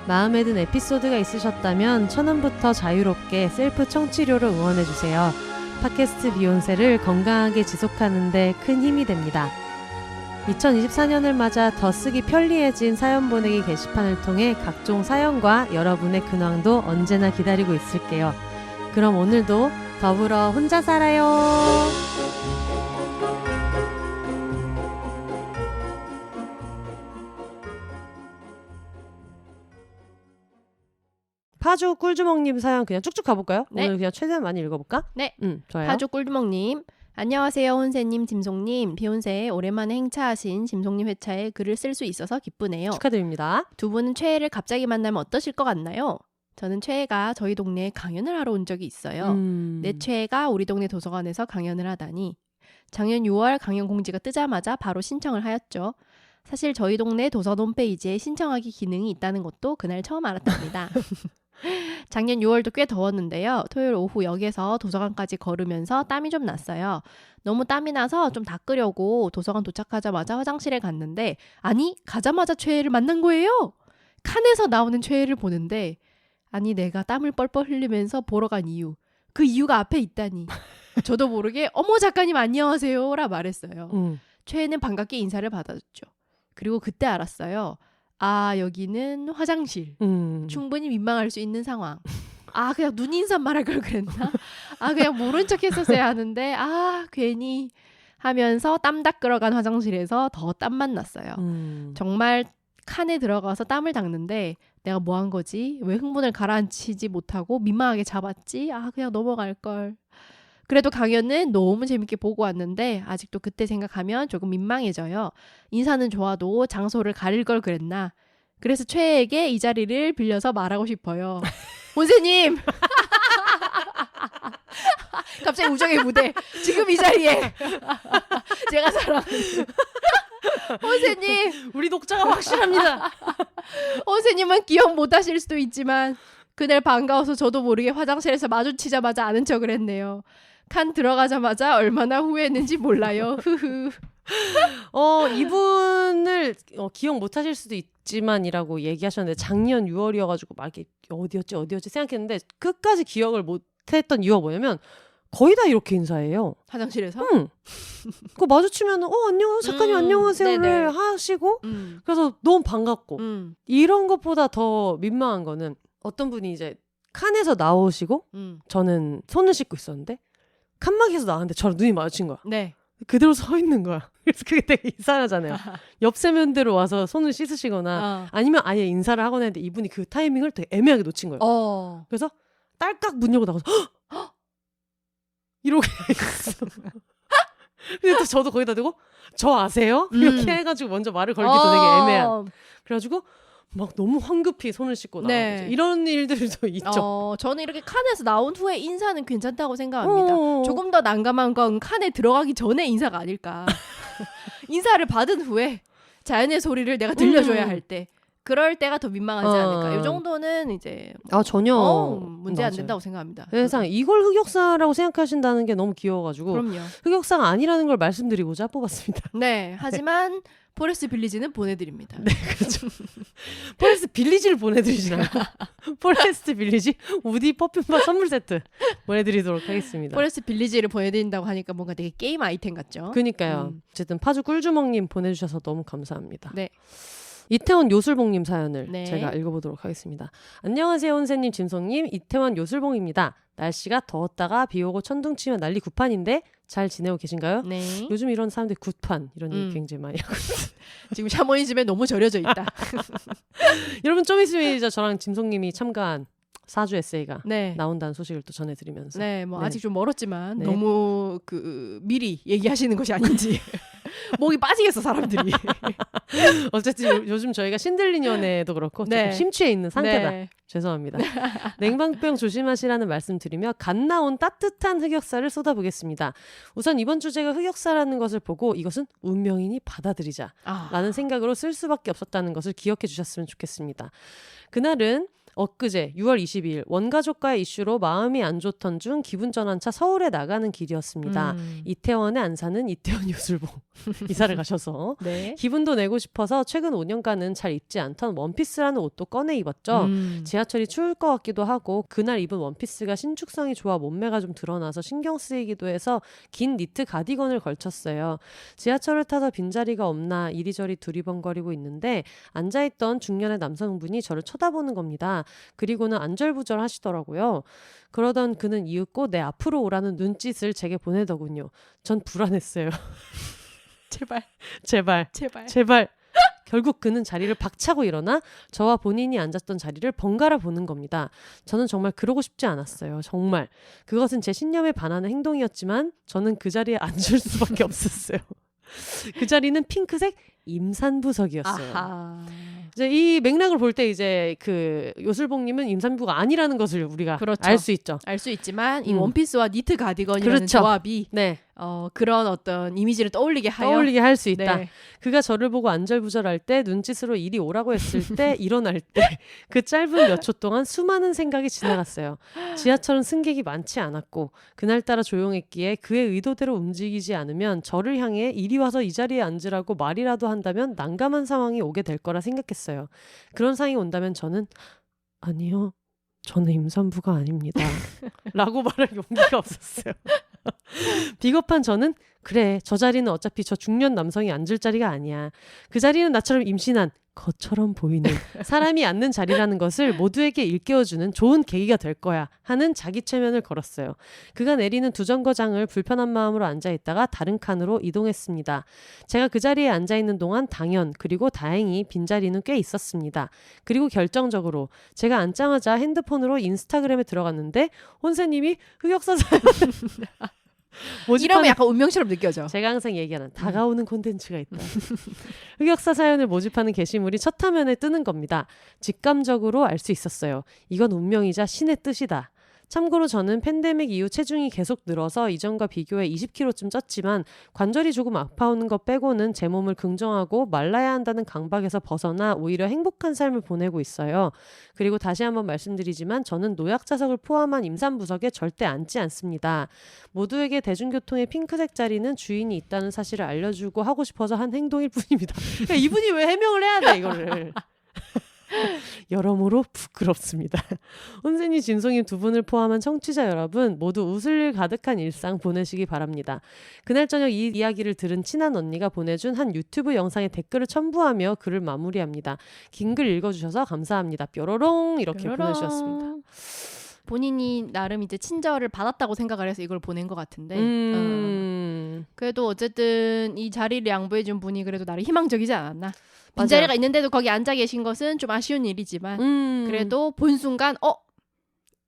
마음에 든 에피소드가 있으셨다면 1,000원부터 자유롭게 셀프 청취료로 응원해주세요. 팟캐스트 비욘세를 건강하게 지속하는 데 큰 힘이 됩니다. 2024년을 맞아 더 쓰기 편리해진 사연 보내기 게시판을 통해 각종 사연과 여러분의 근황도 언제나 기다리고 있을게요. 그럼 오늘도 더불어 혼자 살아요. 파주 꿀주먹님 사연 그냥 쭉쭉 가볼까요? 네. 오늘 그냥 최대한 많이 읽어볼까? 네. 좋아요. 파주 꿀두먹님. 안녕하세요, 혼세님, 짐송님. 비욘세 오랜만에 행차하신 짐송님 회차에 글을 쓸 수 있어서 기쁘네요. 축하드립니다. 두 분은 최애를 갑자기 만나면 어떠실 것 같나요? 저는 최애가 저희 동네에 강연을 하러 온 적이 있어요. 내 최애가 우리 동네 도서관에서 강연을 하다니. 작년 6월 강연 공지가 뜨자마자 바로 신청을 하였죠. 사실 저희 동네 도서관 홈페이지에 신청하기 기능이 있다는 것도 그날 처음 알았답니다. 작년 6월도 꽤 더웠는데요. 토요일 오후 역에서 도서관까지 걸으면서 땀이 좀 났어요. 너무 땀이 나서 좀 닦으려고 도서관 도착하자마자 화장실에 갔는데 아니 가자마자 최애를 만난 거예요. 칸에서 나오는 최애를 보는데 아니 내가 땀을 뻘뻘 흘리면서 보러 간 이유 그 이유가 앞에 있다니. 저도 모르게 어머 작가님 안녕하세요 라 말했어요. 최애는 반갑게 인사를 받아줬죠. 그리고 그때 알았어요. 아 여기는 화장실. 충분히 민망할 수 있는 상황. 아 그냥 눈인사 말할 걸 그랬나? 아 그냥 모른 척 했었어야 하는데 아 괜히 하면서 땀 닦으러 간 화장실에서 더 땀만 났어요. 정말 칸에 들어가서 땀을 닦는데 내가 뭐 한 거지? 왜 흥분을 가라앉히지 못하고 민망하게 잡았지? 아 그냥 넘어갈 걸. 그래도 강연은 너무 재밌게 보고 왔는데 아직도 그때 생각하면 조금 민망해져요. 인사는 좋아도 장소를 가릴 걸 그랬나. 그래서 최애에게 이 자리를 빌려서 말하고 싶어요. 혼세님! 갑자기 우정의 무대. 지금 이 자리에 제가 사랑하는 혼세님! 우리 독자가 확실합니다. 혼세님은 기억 못하실 수도 있지만 그날 반가워서 저도 모르게 화장실에서 마주치자마자 아는 척을 했네요. 칸 들어가자마자 얼마나 후회했는지 몰라요. 이분을 기억 못하실 수도 있지만이라고 얘기하셨는데 작년 6월이어가지고 막 이렇게 어디였지 생각했는데 끝까지 기억을 못했던 이유가 뭐냐면 거의 다 이렇게 인사해요. 화장실에서? 그거 마주치면 안녕 작가님 안녕하세요를 네네. 하시고 그래서 너무 반갑고 이런 것보다 더 민망한 거는 어떤 분이 이제 칸에서 나오시고 저는 손을 씻고 있었는데 칸막이에서 나왔는데 저랑 눈이 마주친 거야. 네. 그대로 서 있는 거야. 그래서 그게 되게 이상하잖아요. 옆 세면대로 와서 손을 씻으시거나 아니면 아예 인사를 하거나 했는데 이분이 그 타이밍을 되게 애매하게 놓친 거예요. 그래서 딸깍 문 열고 나가서 이러고 있어. 근데 또 저도 거기다 대고 저 아세요? 이렇게 해가지고 먼저 말을 걸기도 되게 애매한. 그래가지고 막 너무 황급히 손을 씻고 나온 네. 거죠. 이런 일들도 있죠. 저는 이렇게 칸에서 나온 후에 인사는 괜찮다고 생각합니다. 조금 더 난감한 건 칸에 들어가기 전에 인사가 아닐까. 인사를 받은 후에 자연의 소리를 내가 들려줘야 할 때. 그럴 때가 더 민망하지 않을까. 이 정도는 이제 전혀 문제 안 된다고 생각합니다. 세상 이걸 흑역사라고 생각하신다는 게 너무 귀여워가지고 그럼요. 흑역사가 아니라는 걸 말씀드리고자 뽑았습니다. 네. 하지만 포레스트 빌리지는 보내드립니다. 네, 그렇죠. 포레스트 빌리지를 보내드리진 않고 포레스트 빌리지 우디 퍼퓸바 선물 세트 보내드리도록 하겠습니다. 포레스트 빌리지를 보내드린다고 하니까 뭔가 되게 게임 아이템 같죠? 그니까요. 어쨌든 파주 꿀주먹님 보내주셔서 너무 감사합니다. 네. 이태원 요술봉님 사연을 네. 제가 읽어보도록 하겠습니다. 안녕하세요 혼세님 짐송님 이태원 요술봉입니다. 날씨가 더웠다가 비오고 천둥치면 난리 구판인데 잘 지내고 계신가요? 네. 요즘 이런 사람들이 굿판 이런 얘기 굉장히 많이 하고 있어요. 지금 샤머니즘에 너무 절여져 있다. 여러분 좀 있으면 이제 저랑 짐송님이 참가한 사주 에세이가 네. 나온다는 소식을 또 전해드리면서 네, 뭐 네. 아직 좀 멀었지만 네. 너무 미리 얘기하시는 것이 아닌지 목이 빠지겠어 사람들이. 어쨌든 요즘 저희가 신들리년에도 그렇고 네. 조금 심취해 있는 상태다. 네. 죄송합니다. 냉방병 조심하시라는 말씀 드리며 갓 나온 따뜻한 흑역사를 쏟아보겠습니다. 우선 이번 주제가 흑역사라는 것을 보고 이것은 운명이니 받아들이자 라는 생각으로 쓸 수밖에 없었다는 것을 기억해 주셨으면 좋겠습니다. 그날은 엊그제 6월 22일 원가족과의 이슈로 마음이 안 좋던 중 기분 전환차 서울에 나가는 길이었습니다. 이태원에 안 사는 이태원 요술봉 이사를 가셔서 네. 기분도 내고 싶어서 최근 5년간은 잘 입지 않던 원피스라는 옷도 꺼내 입었죠. 지하철이 추울 것 같기도 하고 그날 입은 원피스가 신축성이 좋아 몸매가 좀 드러나서 신경 쓰이기도 해서 긴 니트 가디건을 걸쳤어요. 지하철을 타서 빈자리가 없나 이리저리 두리번거리고 있는데 앉아있던 중년의 남성분이 저를 쳐다보는 겁니다. 그리고는 안절부절 하시더라고요. 그러던 그는 이윽고 내 앞으로 오라는 눈짓을 제게 보내더군요. 전 불안했어요. 제발. 제발. 제발. 제발. 결국 그는 자리를 박차고 일어나 저와 본인이 앉았던 자리를 번갈아 보는 겁니다. 저는 정말 그러고 싶지 않았어요. 정말. 그것은 제 신념에 반하는 행동이었지만 저는 그 자리에 앉을 수밖에 없었어요. 그 자리는 핑크색 임산부석이었어요. 아하. 이제 이 맥락을 볼 때 이제 그 요술봉님은 임산부가 아니라는 것을 우리가 그렇죠. 알 수 있죠. 알 수 있지만 이 원피스와 니트 가디건이라는 그렇죠. 조합이 네. 그런 어떤 이미지를 떠올리게 할 수 있다. 네. 그가 저를 보고 안절부절할 때 눈짓으로 이리 오라고 했을 때 일어날 때 그 짧은 몇 초 동안 수많은 생각이 지나갔어요. 지하철은 승객이 많지 않았고 그날따라 조용했기에 그의 의도대로 움직이지 않으면 저를 향해 이리 와서 이 자리에 앉으라고 말이라도 한다면 난감한 상황이 오게 될 거라 생각했어요. 그런 상황이 온다면 저는 아니요. 저는 임산부가 아닙니다. 라고 말할 용기가 없었어요. 비겁한 저는 그래 저 자리는 어차피 저 중년 남성이 앉을 자리가 아니야. 그 자리는 나처럼 임신한 것처럼 보이는 사람이 앉는 자리라는 것을 모두에게 일깨워주는 좋은 계기가 될 거야 하는 자기 최면을 걸었어요. 그가 내리는 두 정거장을 불편한 마음으로 앉아있다가 다른 칸으로 이동했습니다. 제가 그 자리에 앉아있는 동안 당연 그리고 다행히 빈자리는 꽤 있었습니다. 그리고 결정적으로 제가 앉자마자 핸드폰으로 인스타그램에 들어갔는데 혼세님이 흑역사 사연 이러면 약간 운명처럼 느껴져. 제가 항상 얘기하는 다가오는 콘텐츠가 있다. 흑역사 사연을 모집하는 게시물이 첫 화면에 뜨는 겁니다. 직감적으로 알 수 있었어요. 이건 운명이자 신의 뜻이다. 참고로 저는 팬데믹 이후 체중이 계속 늘어서 이전과 비교해 20kg쯤 쪘지만 관절이 조금 아파오는 것 빼고는 제 몸을 긍정하고 말라야 한다는 강박에서 벗어나 오히려 행복한 삶을 보내고 있어요. 그리고 다시 한번 말씀드리지만 저는 노약자석을 포함한 임산부석에 절대 앉지 않습니다. 모두에게 대중교통의 핑크색 자리는 주인이 있다는 사실을 알려주고 하고 싶어서 한 행동일 뿐입니다. 그러니까 이분이 왜 해명을 해야 돼 이거를. 여러모로 부끄럽습니다. 혼세님, 진송님 두 분을 포함한 청취자 여러분 모두 웃을 일 가득한 일상 보내시기 바랍니다. 그날 저녁 이 이야기를 들은 친한 언니가 보내준 한 유튜브 영상에 댓글을 첨부하며 글을 마무리합니다. 긴 글 읽어주셔서 감사합니다. 뾰로롱 이렇게 뾰로롱. 보내주셨습니다. 본인이 나름 이제 친절을 받았다고 생각을 해서 이걸 보낸 것 같은데 그래도 어쨌든 이 자리를 양보해준 분이 그래도 나름 희망적이지 않았나. 빈자리가 있는데도 거기 앉아 계신 것은 좀 아쉬운 일이지만 그래도 본 순간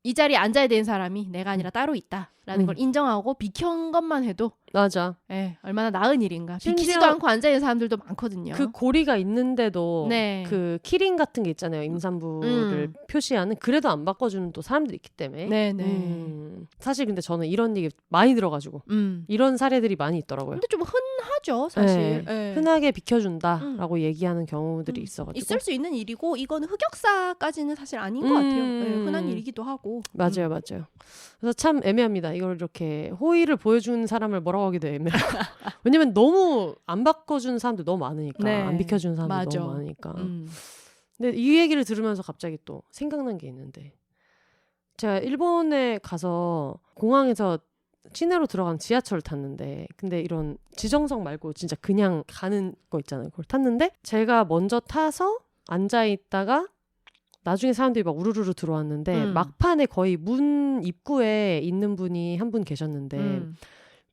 이 자리에 앉아야 되는 사람이 내가 아니라 따로 있다라는 걸 인정하고 비켜온 것만 해도 맞아. 얼마나 나은 일인가. 비키지도 않고 앉아있는 사람들도 많거든요. 그 고리가 있는데도 네. 그 키링 같은 게 있잖아요. 임산부를 표시하는. 그래도 안 바꿔주는 또 사람들이 있기 때문에. 네네. 사실 근데 저는 이런 얘기 많이 들어가지고 이런 사례들이 많이 있더라고요. 근데 좀 흔하죠 사실. 네. 흔하게 비켜준다라고 얘기하는 경우들이 있어가지고. 있을 수 있는 일이고 이거는 흑역사까지는 사실 아닌 것 같아요. 흔한 일이기도 하고. 맞아요. 그래서 참 애매합니다. 이걸 이렇게 호의를 보여주는 사람을 뭐라고 하기도 애매해요. 왜냐면 너무 안 바꿔주는 사람들 너무 많으니까. 네. 안 비켜주는 사람들 너무 많으니까. 근데 이 얘기를 들으면서 갑자기 또 생각난 게 있는데 제가 일본에 가서 공항에서 시내로 들어간 지하철을 탔는데 근데 이런 지정석 말고 진짜 그냥 가는 거 있잖아요. 그걸 탔는데 제가 먼저 타서 앉아있다가 나중에 사람들이 막 우르르르 들어왔는데 막판에 거의 문 입구에 있는 분이 한 분 계셨는데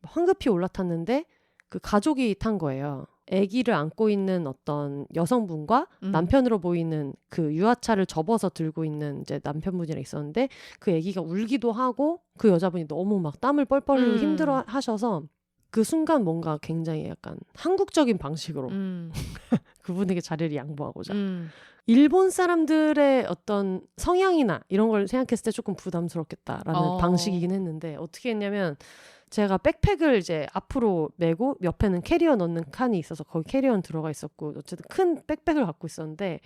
황급히 올라탔는데 그 가족이 탄 거예요. 아기를 안고 있는 어떤 여성분과 남편으로 보이는 그 유아차를 접어서 들고 있는 이제 남편분이랑 있었는데 그 아기가 울기도 하고 그 여자분이 너무 막 땀을 뻘뻘 흘리고 힘들어 하셔서 그 순간 뭔가 굉장히 약간 한국적인 방식으로 그분에게 자리를 양보하고자 일본 사람들의 어떤 성향이나 이런 걸 생각했을 때 조금 부담스럽겠다라는 방식이긴 했는데 어떻게 했냐면 제가 백팩을 이제 앞으로 메고 옆에는 캐리어 넣는 칸이 있어서 거기 캐리어는 들어가 있었고 어쨌든 큰 백팩을 갖고 있었는데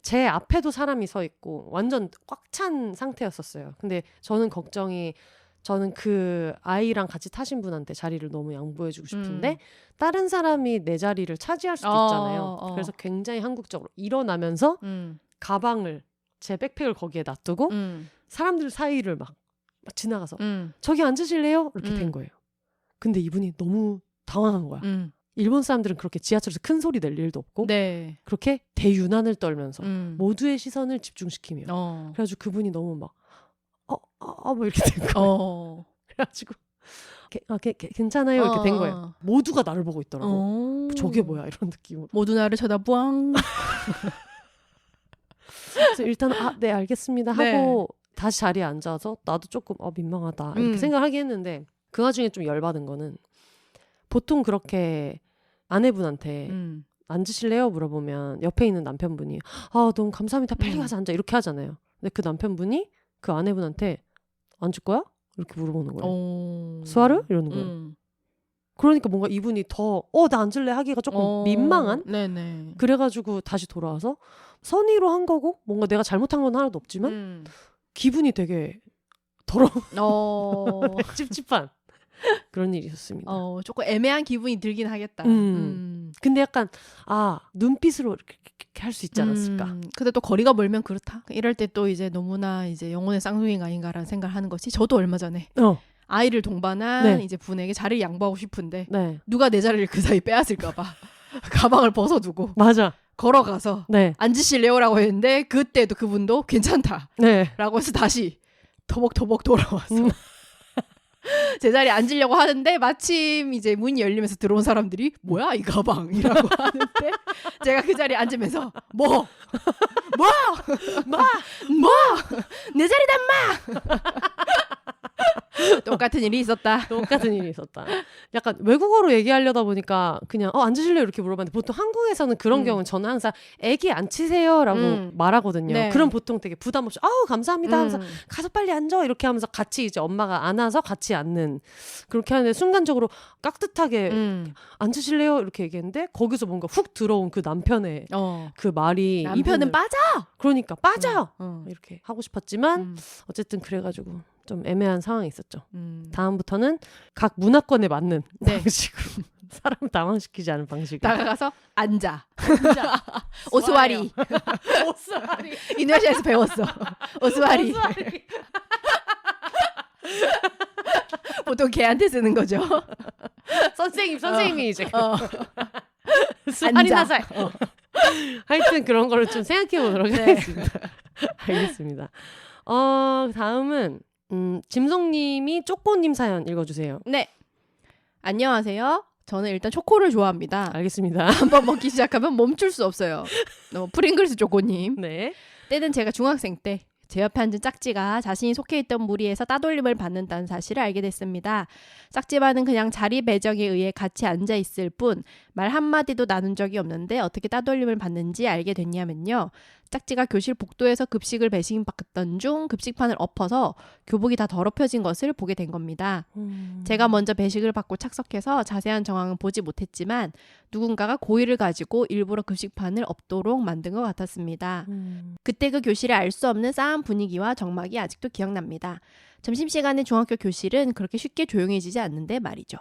제 앞에도 사람이 서 있고 완전 꽉 찬 상태였었어요. 근데 저는 걱정이 저는 그 아이랑 같이 타신 분한테 자리를 너무 양보해주고 싶은데 다른 사람이 내 자리를 차지할 수도 있잖아요. 그래서 굉장히 한국적으로 일어나면서 가방을 제 백팩을 거기에 놔두고 사람들 사이를 막 지나가서 저기 앉으실래요? 이렇게 된 거예요. 근데 이분이 너무 당황한 거야. 일본 사람들은 그렇게 지하철에서 큰 소리 낼 일도 없고 네. 그렇게 대유난을 떨면서 모두의 시선을 집중시키며 그래가지고 그분이 너무 막 뭐 이렇게 된 거예요. 그래가지고 괜찮아요 이렇게 된 거예요. 모두가 나를 보고 있더라고. 저게 뭐야 이런 느낌으로. 모두 나를 쳐다보앙. 그래서 일단 네 알겠습니다 하고 다시 자리에 앉아서 나도 조금 민망하다 이렇게 생각하긴 했는데 그 와중에 좀 열받은 거는 보통 그렇게 아내분한테 앉으실래요? 물어보면 옆에 있는 남편분이 너무 감사합니다. 빨리 가서 앉아 이렇게 하잖아요. 근데 그 남편분이 그 아내분한테 앉을 거야? 이렇게 물어보는 거예요. 수아르? 이러는 거예요. 그러니까 뭔가 이분이 더 나 앉을래 하기가 조금 민망한? 네네. 그래가지고 다시 돌아와서 선의로 한 거고 뭔가 내가 잘못한 건 하나도 없지만 기분이 되게 더러운 찝찝한 그런 일이 있었습니다. 조금 애매한 기분이 들긴 하겠다. 근데 약간 눈빛으로 이렇게 할 수 있지 않았을까. 근데 또 거리가 멀면 그렇다. 이럴 때 또 이제 너무나 이제 영혼의 쌍둥이가 아닌가라는 생각을 하는 것이 저도 얼마 전에 아이를 동반한 이제 분에게 자리를 양보하고 싶은데 누가 내 자리를 그 사이 빼앗을까봐 가방을 벗어두고 맞아. 걸어가서 앉으실래요라고 했는데 그때도 그분도 괜찮다라고 해서 다시 터벅터벅 돌아와서 제 자리에 앉으려고 하는데 마침 이제 문이 열리면서 들어온 사람들이 뭐야 이 가방이라고 하는데 제가 그 자리에 앉으면서 내 자리다 마 똑같은 일이 있었다. 약간 외국어로 얘기하려다 보니까 그냥 앉으실래요 이렇게 물어봤는데 보통 한국에서는 그런 경우는 저는 항상 애기 앉히세요라고 말하거든요. 네. 그럼 보통 되게 부담 없이 감사합니다 하면서 가서 빨리 앉아 이렇게 하면서 같이 이제 엄마가 안아서 같이 앉는 그렇게 하는데 순간적으로 깍듯하게 앉으실래요 이렇게 얘기했는데 거기서 뭔가 훅 들어온 그 남편의 그 말이 남편은 빠져. 그러니까 빠져 이렇게 하고 싶었지만 어쨌든 그래가지고 좀 애매한 상황이 있었죠. 다음부터는 각 문화권에 맞는 방식으로 사람 당황시키지 않은 방식으로 다가가서 앉아. 오스와리. 인도네시아에서 배웠어. 오스와리. 보통 걔한테 쓰는 거죠. 선생님이 이제 앉아. 하여튼 그런 거를 좀 생각해 보도록 하겠습니다. 알겠습니다. 다음은 짐송님이 쪼꼬님 사연 읽어주세요. 네. 안녕하세요. 저는 일단 초코를 좋아합니다. 알겠습니다. 한번 먹기 시작하면 멈출 수 없어요. 프링글스 초코님. 네. 때는 제가 중학생 때 제 옆에 앉은 짝지가 자신이 속해 있던 무리에서 따돌림을 받는다는 사실을 알게 됐습니다. 짝지만은 그냥 자리 배정에 의해 같이 앉아 있을 뿐 말 한마디도 나눈 적이 없는데 어떻게 따돌림을 받는지 알게 됐냐면요. 짝지가 교실 복도에서 급식을 배신받던 중 급식판을 엎어서 교복이 다 더럽혀진 것을 보게 된 겁니다. 제가 먼저 배식을 받고 착석해서 자세한 정황은 보지 못했지만 누군가가 고의를 가지고 일부러 급식판을 엎도록 만든 것 같았습니다. 그때 그 교실에 알 수 없는 싸한 분위기와 정막이 아직도 기억납니다. 점심시간에 중학교 교실은 그렇게 쉽게 조용해지지 않는데 말이죠.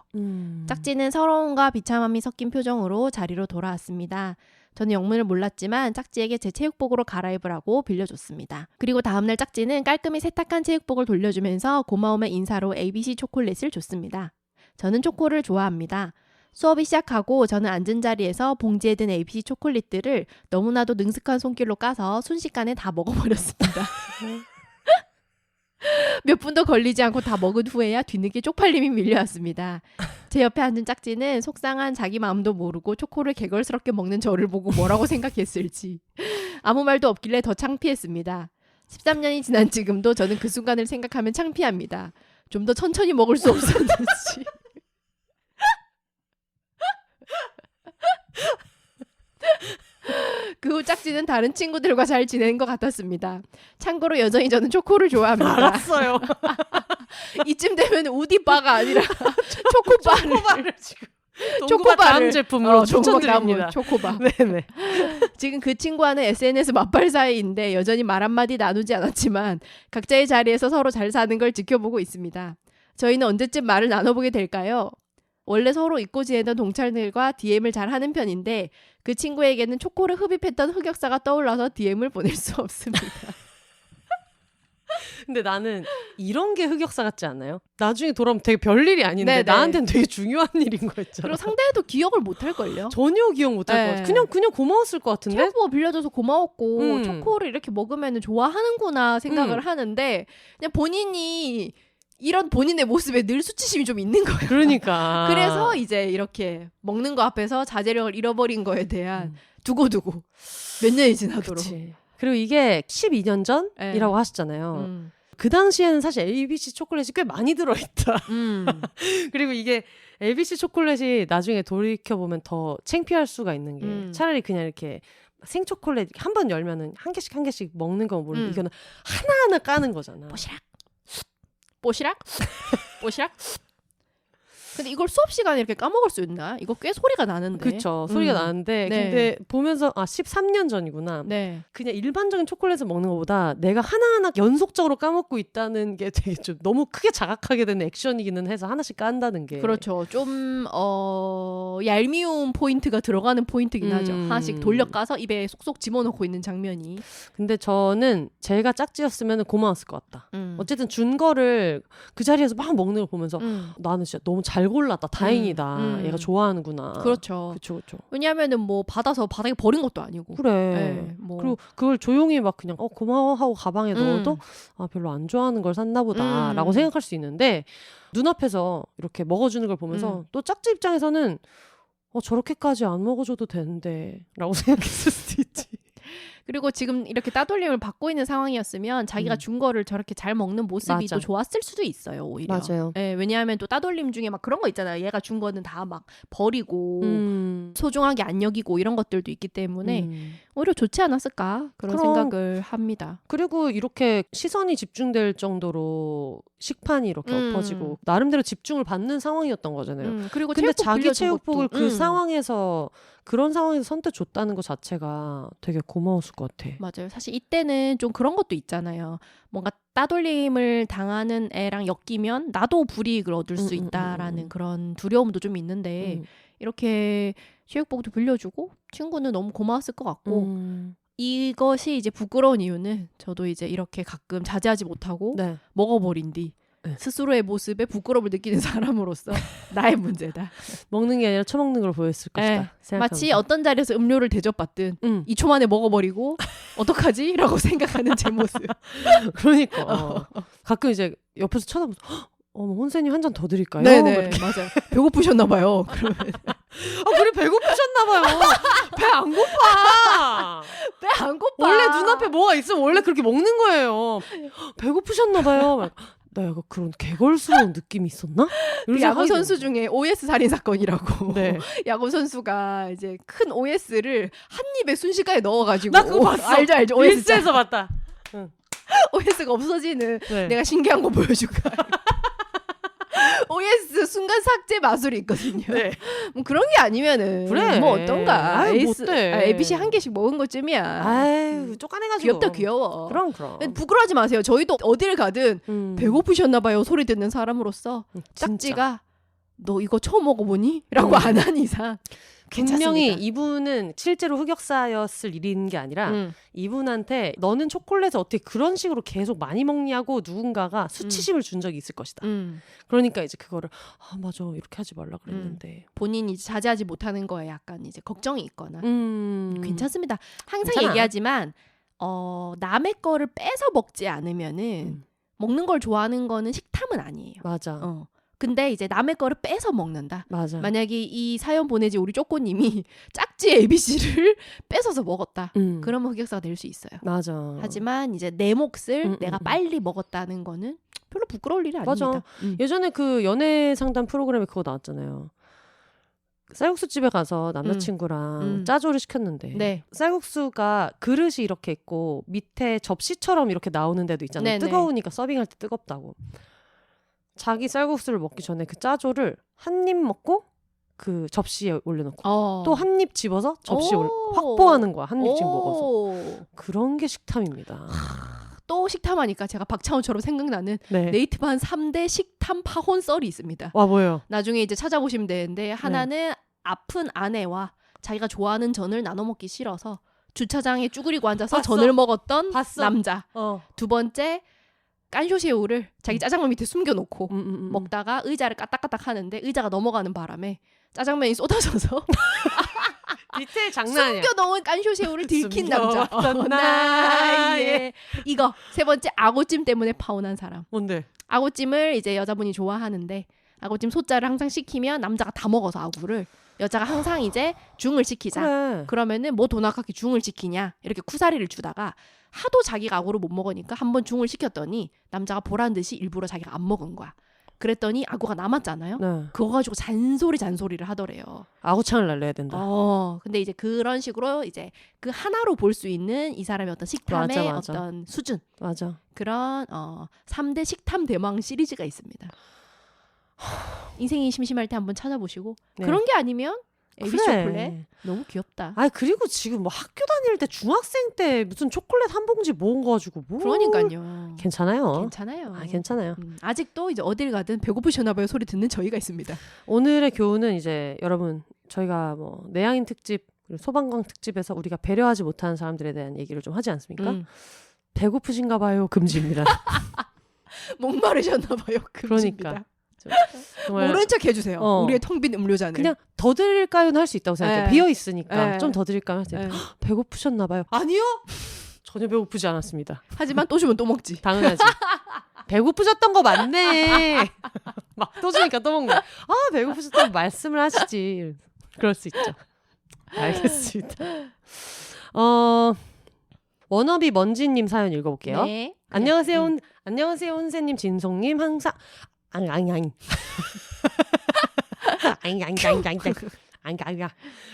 짝지는 서러움과 비참함이 섞인 표정으로 자리로 돌아왔습니다. 저는 영문을 몰랐지만 짝지에게 제 체육복으로 갈아입으라고 빌려줬습니다. 그리고 다음날 짝지는 깔끔히 세탁한 체육복을 돌려주면서 고마움의 인사로 ABC 초콜릿을 줬습니다. 저는 초코를 좋아합니다. 수업이 시작하고 저는 앉은 자리에서 봉지에 든 ABC 초콜릿들을 너무나도 능숙한 손길로 까서 순식간에 다 먹어버렸습니다. 몇 분도 걸리지 않고 다 먹은 후에야 뒤늦게 쪽팔림이 밀려왔습니다. 제 옆에 앉은 짝지는 속상한 자기 마음도 모르고 초코를 개걸스럽게 먹는 저를 보고 뭐라고 생각했을지 아무 말도 없길래 더 창피했습니다. 13년이 지난 지금도 저는 그 순간을 생각하면 창피합니다. 좀 더 천천히 먹을 수 없었는지. 그 후 짝지는 다른 친구들과 잘 지내는 것 같았습니다. 참고로 여전히 저는 초코를 좋아합니다. 알았어요. 이쯤 되면 우디바가 아니라 초코바를 지금 동구바 다음 제품으로 추천드립니다. 초코바. 네네. 지금 그 친구와는 SNS 맞발 사이인데 여전히 말 한마디 나누지 않았지만 각자의 자리에서 서로 잘 사는 걸 지켜보고 있습니다. 저희는 언제쯤 말을 나눠보게 될까요? 원래 서로 잊고 지내던 동창들과 DM을 잘 하는 편인데 그 친구에게는 초코를 흡입했던 흑역사가 떠올라서 DM을 보낼 수 없습니다. 근데 나는 이런 게 흑역사 같지 않아요? 나중에 돌아오면 되게 별일이 아닌데 네네. 나한테는 되게 중요한 일인 거 있잖아. 그리고 상대도 기억을 못할걸요? 전혀 기억 못할 것 같아. 그냥 고마웠을 것 같은데? 초코 빌려줘서 고마웠고 초코를 이렇게 먹으면 좋아하는구나 생각을 하는데 그냥 본인이 이런 본인의 모습에 늘 수치심이 좀 있는 거예요. 그러니까. 그래서 이제 이렇게 먹는 거 앞에서 자제력을 잃어버린 거에 대한 두고두고 몇 년이 지나도록. 그치. 그리고 이게 12년 전이라고 하셨잖아요. 그 당시에는 사실 ABC 초콜릿이 꽤 많이 들어있다. 그리고 이게 ABC 초콜릿이 나중에 돌이켜보면 더 창피할 수가 있는 게 차라리 그냥 이렇게 생초콜릿 한 번 열면은 한 개씩 먹는 건 모르는데 이거는 하나하나 까는 거잖아. 뽀시락? 근데 이걸 수업 시간에 이렇게 까먹을 수 있나? 이거 꽤 소리가 나는데. 그쵸. 소리가 나는데 네. 근데 보면서 13년 전이구나. 네. 그냥 일반적인 초콜릿을 먹는 것보다 내가 하나하나 연속적으로 까먹고 있다는 게 되게 좀 너무 크게 자각하게 되는 액션이기는 해서 하나씩 깐다는 게. 그렇죠. 좀 얄미운 포인트가 들어가는 포인트긴 하죠. 하나씩 돌려 까서 입에 쏙쏙 집어넣고 있는 장면이. 근데 저는 제가 짝지였으면 고마웠을 것 같다. 어쨌든 준 거를 그 자리에서 막 먹는 걸 보면서 나는 진짜 너무 잘 골랐다. 다행이다. 얘가 좋아하는구나. 그렇죠. 그렇죠. 왜냐하면은 뭐 받아서 바닥에 버린 것도 아니고. 그래. 네, 뭐. 그리고 그걸 조용히 막 그냥 고마워 하고 가방에 넣어도 별로 안 좋아하는 걸 샀나 보다라고 생각할 수 있는데 눈앞에서 이렇게 먹어주는 걸 보면서 또 짝지 입장에서는 저렇게까지 안 먹어줘도 되는데 라고 생각했을 수도 있지. 그리고 지금 이렇게 따돌림을 받고 있는 상황이었으면 자기가 준 거를 저렇게 잘 먹는 모습이 맞아. 또 좋았을 수도 있어요. 오히려. 맞아요. 네, 왜냐하면 또 따돌림 중에 막 그런 거 있잖아요. 얘가 준 거는 다 막 버리고 소중하게 안 여기고 이런 것들도 있기 때문에 오히려 좋지 않았을까 그런 생각을 합니다. 그리고 이렇게 시선이 집중될 정도로 식판이 이렇게 엎어지고 나름대로 집중을 받는 상황이었던 거잖아요. 그리고 근데 자기 빌려준 체육복을 것도. 그 상황에서 그런 상황에서 선뜻 줬다는 것 자체가 되게 고마웠을 것 같아. 맞아요. 사실 이때는 좀 그런 것도 있잖아요. 뭔가 따돌림을 당하는 애랑 엮이면 나도 불이익을 얻을 수 있다라는 그런 두려움도 좀 있는데 이렇게 체육복도 빌려주고 친구는 너무 고마웠을 것 같고 이것이 이제 부끄러운 이유는 저도 이제 이렇게 가끔 자제하지 못하고 네. 먹어버린 뒤 스스로의 모습에 부끄러움을 느끼는 사람으로서 나의 문제다. 먹는 게 아니라 처먹는 걸 보였을 것이다. 마치 어떤 자리에서 음료를 대접받든 2초 만에 먹어버리고 어떡하지? 라고 생각하는 제 모습. 그러니까 가끔 이제 옆에서 쳐다보면서 혼세님 한 잔 더 드릴까요? 네네 맞아요. 배고프셨나 봐요. 그러면 그래 배고프셨나 봐요. 배 안 고파. 배 안 고파. 원래 눈앞에 뭐가 있으면 원래 그렇게 먹는 거예요. 배고프셨나 봐요. 나 약간 그런 개걸스러운 느낌이 있었나? 그 야구 선수 중에 OS 살인 사건이라고. 네. 야구 선수가 이제 큰 OS를 한 입에 순식간에 넣어가지고. 나 그거 봤어. 알죠. OS에서 봤다. OS가 없어지는 네. 내가 신기한 거 보여줄까. OS 순간 삭제 마술이 있거든요. 네. 뭐 그런 게 아니면은 그래. 뭐 어떤가. 못돼. ABC 한 개씩 먹은 것쯤이야. 아유 쪼까내가지고. 귀엽다 귀여워. 그럼. 부끄러워하지 마세요. 저희도 어디를 가든 배고프셨나 봐요 소리 듣는 사람으로서 짝지가 너 이거 처음 먹어보니? 라고 안 한 이상 분명히 괜찮습니다. 이분은 실제로 흑역사였을 일인 게 아니라 이분한테 너는 초콜릿을 어떻게 그런 식으로 계속 많이 먹냐고 누군가가 수치심을 준 적이 있을 것이다. 그러니까 이제 그거를 맞아 이렇게 하지 말라 그랬는데 본인이 자제하지 못하는 거에 약간 이제 걱정이 있거나 괜찮습니다. 항상 괜찮아. 얘기하지만 남의 거를 뺏어 먹지 않으면은 먹는 걸 좋아하는 거는 식탐은 아니에요. 맞아. 근데 이제 남의 거를 뺏어 먹는다. 맞아. 만약에 이 사연 보내지 우리 쪼꼬님이 짝지 ABC를 뺏어서 먹었다. 그러면 흑역사가 될 수 있어요. 맞아. 하지만 이제 내 몫을 내가 빨리 먹었다는 거는 별로 부끄러울 일이 아닙니다. 맞아. 예전에 그 연애 상담 프로그램에 그거 나왔잖아요. 쌀국수 집에 가서 남자친구랑 짜조를 시켰는데 네. 쌀국수가 그릇이 이렇게 있고 밑에 접시처럼 이렇게 나오는 데도 있잖아요. 네네. 뜨거우니까 서빙할 때 뜨겁다고. 자기 쌀국수를 먹기 전에 그 짜조를 한 입 먹고 그 접시에 올려놓고 어. 또 한 입 집어서 접시에 오. 확보하는 거야. 한 입씩 오. 먹어서. 그런 게 식탐입니다. 또 식탐하니까 제가 박차원처럼 생각나는 네. 네이트반 3대 식탐 파혼 썰이 있습니다. 와 뭐예요? 나중에 이제 찾아보시면 되는데 네. 하나는 아픈 아내와 자기가 좋아하는 전을 나눠 먹기 싫어서 주차장에 쭈그리고 앉아서 봤어. 전을 먹었던 봤어. 남자. 두 번째 깐쇼새우를 자기 짜장면 밑에 숨겨놓고 먹다가 의자를 까딱까딱 하는데 의자가 넘어가는 바람에 짜장면이 쏟아져서 디테일 장난 아니야. 숨겨놓은 깐쇼새우를 들킨 남자. 숨겨왔던 나의 이거 세 번째 아구찜 때문에 파혼한 사람. 뭔데? 아구찜을 이제 여자분이 좋아하는데 아구찜 소자를 항상 시키면 남자가 다 먹어서 아구를 여자가 항상 이제 중을 시키자. 그래. 그러면은 뭐 돈 아깝게 중을 시키냐 이렇게 쿠사리를 주다가 하도 자기가 아구를 못 먹으니까 한번 중을 시켰더니 남자가 보란 듯이 일부러 자기가 안 먹은 거야. 그랬더니 아구가 남았잖아요. 네. 그거 가지고 잔소리를 하더래요. 아구창을 날려야 된다. 근데 이제 그런 식으로 이제 그 하나로 볼 수 있는 이 사람의 어떤 식탐의 맞아. 어떤 수준 맞아. 그런 3대 식탐 대망 시리즈가 있습니다. 인생이 심심할 때 한번 찾아보시고 네. 그런 게 아니면 에비스 그래. 초콜릿 너무 귀엽다. 아 그리고 지금 뭐 학교 다닐 때 중학생 때 무슨 초콜릿 한 봉지 모은 거 가지고 뭐 그러니까요. 괜찮아요. 괜찮아요. 아 괜찮아요. 아직도 이제 어딜 가든 배고프셨나 봐요 소리 듣는 저희가 있습니다. 오늘의 교훈은 이제 여러분 저희가 뭐 내향인 특집 그리고 소방관 특집에서 우리가 배려하지 못하는 사람들에 대한 얘기를 좀 하지 않습니까? 배고프신가 봐요. 금지입니다. 목마르셨나 봐요. 금지입니다. 그러니까. 정말 모른 척 해주세요. 우리의 텅 빈 음료잔을. 그냥 더 드릴까요는 할 수 있다고 생각해요. 네. 비어 있으니까 네. 좀 더 드릴까요? 할 수 있어요. 네. 배고프셨나 봐요. 아니요. 전혀 배고프지 않았습니다. 하지만 또 주면 또 먹지. 당연하지. 배고프셨던 거 맞네. 막 또 주니까 또 먹네. 아 배고프셨다고 말씀을 하시지. 그럴 수 있죠. 알겠습니다. 워너비 먼지님 사연 읽어볼게요. 네. 안녕하세요, 안녕하세요, 혼세님, 진송님, 항상 앙앙앙.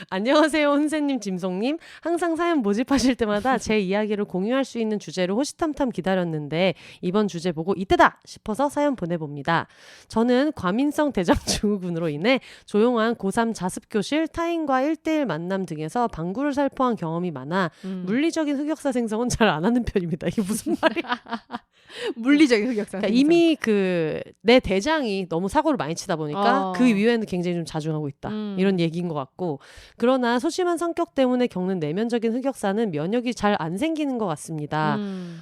안녕하세요, 혼세님, 짐송님. 항상 사연 모집하실 때마다 제 이야기를 공유할 수 있는 주제를 호시탐탐 기다렸는데 이번 주제 보고 이때다 싶어서 사연 보내봅니다. 저는 과민성 대장증후군으로 인해 조용한 고3 자습교실, 타인과 1대1 만남 등에서 방구를 살포한 경험이 많아 물리적인 흑역사 생성은 잘 안 하는 편입니다. 이게 무슨 말이야? 물리적인 흑역사. 그러니까 이미 그 내 대장이 너무 사고를 많이 치다 보니까 그 이후에는 굉장히 좀 자중하고 있다. 이런 얘기인 것 같고 그러나 소심한 성격 때문에 겪는 내면적인 흑역사는 면역이 잘 안 생기는 것 같습니다.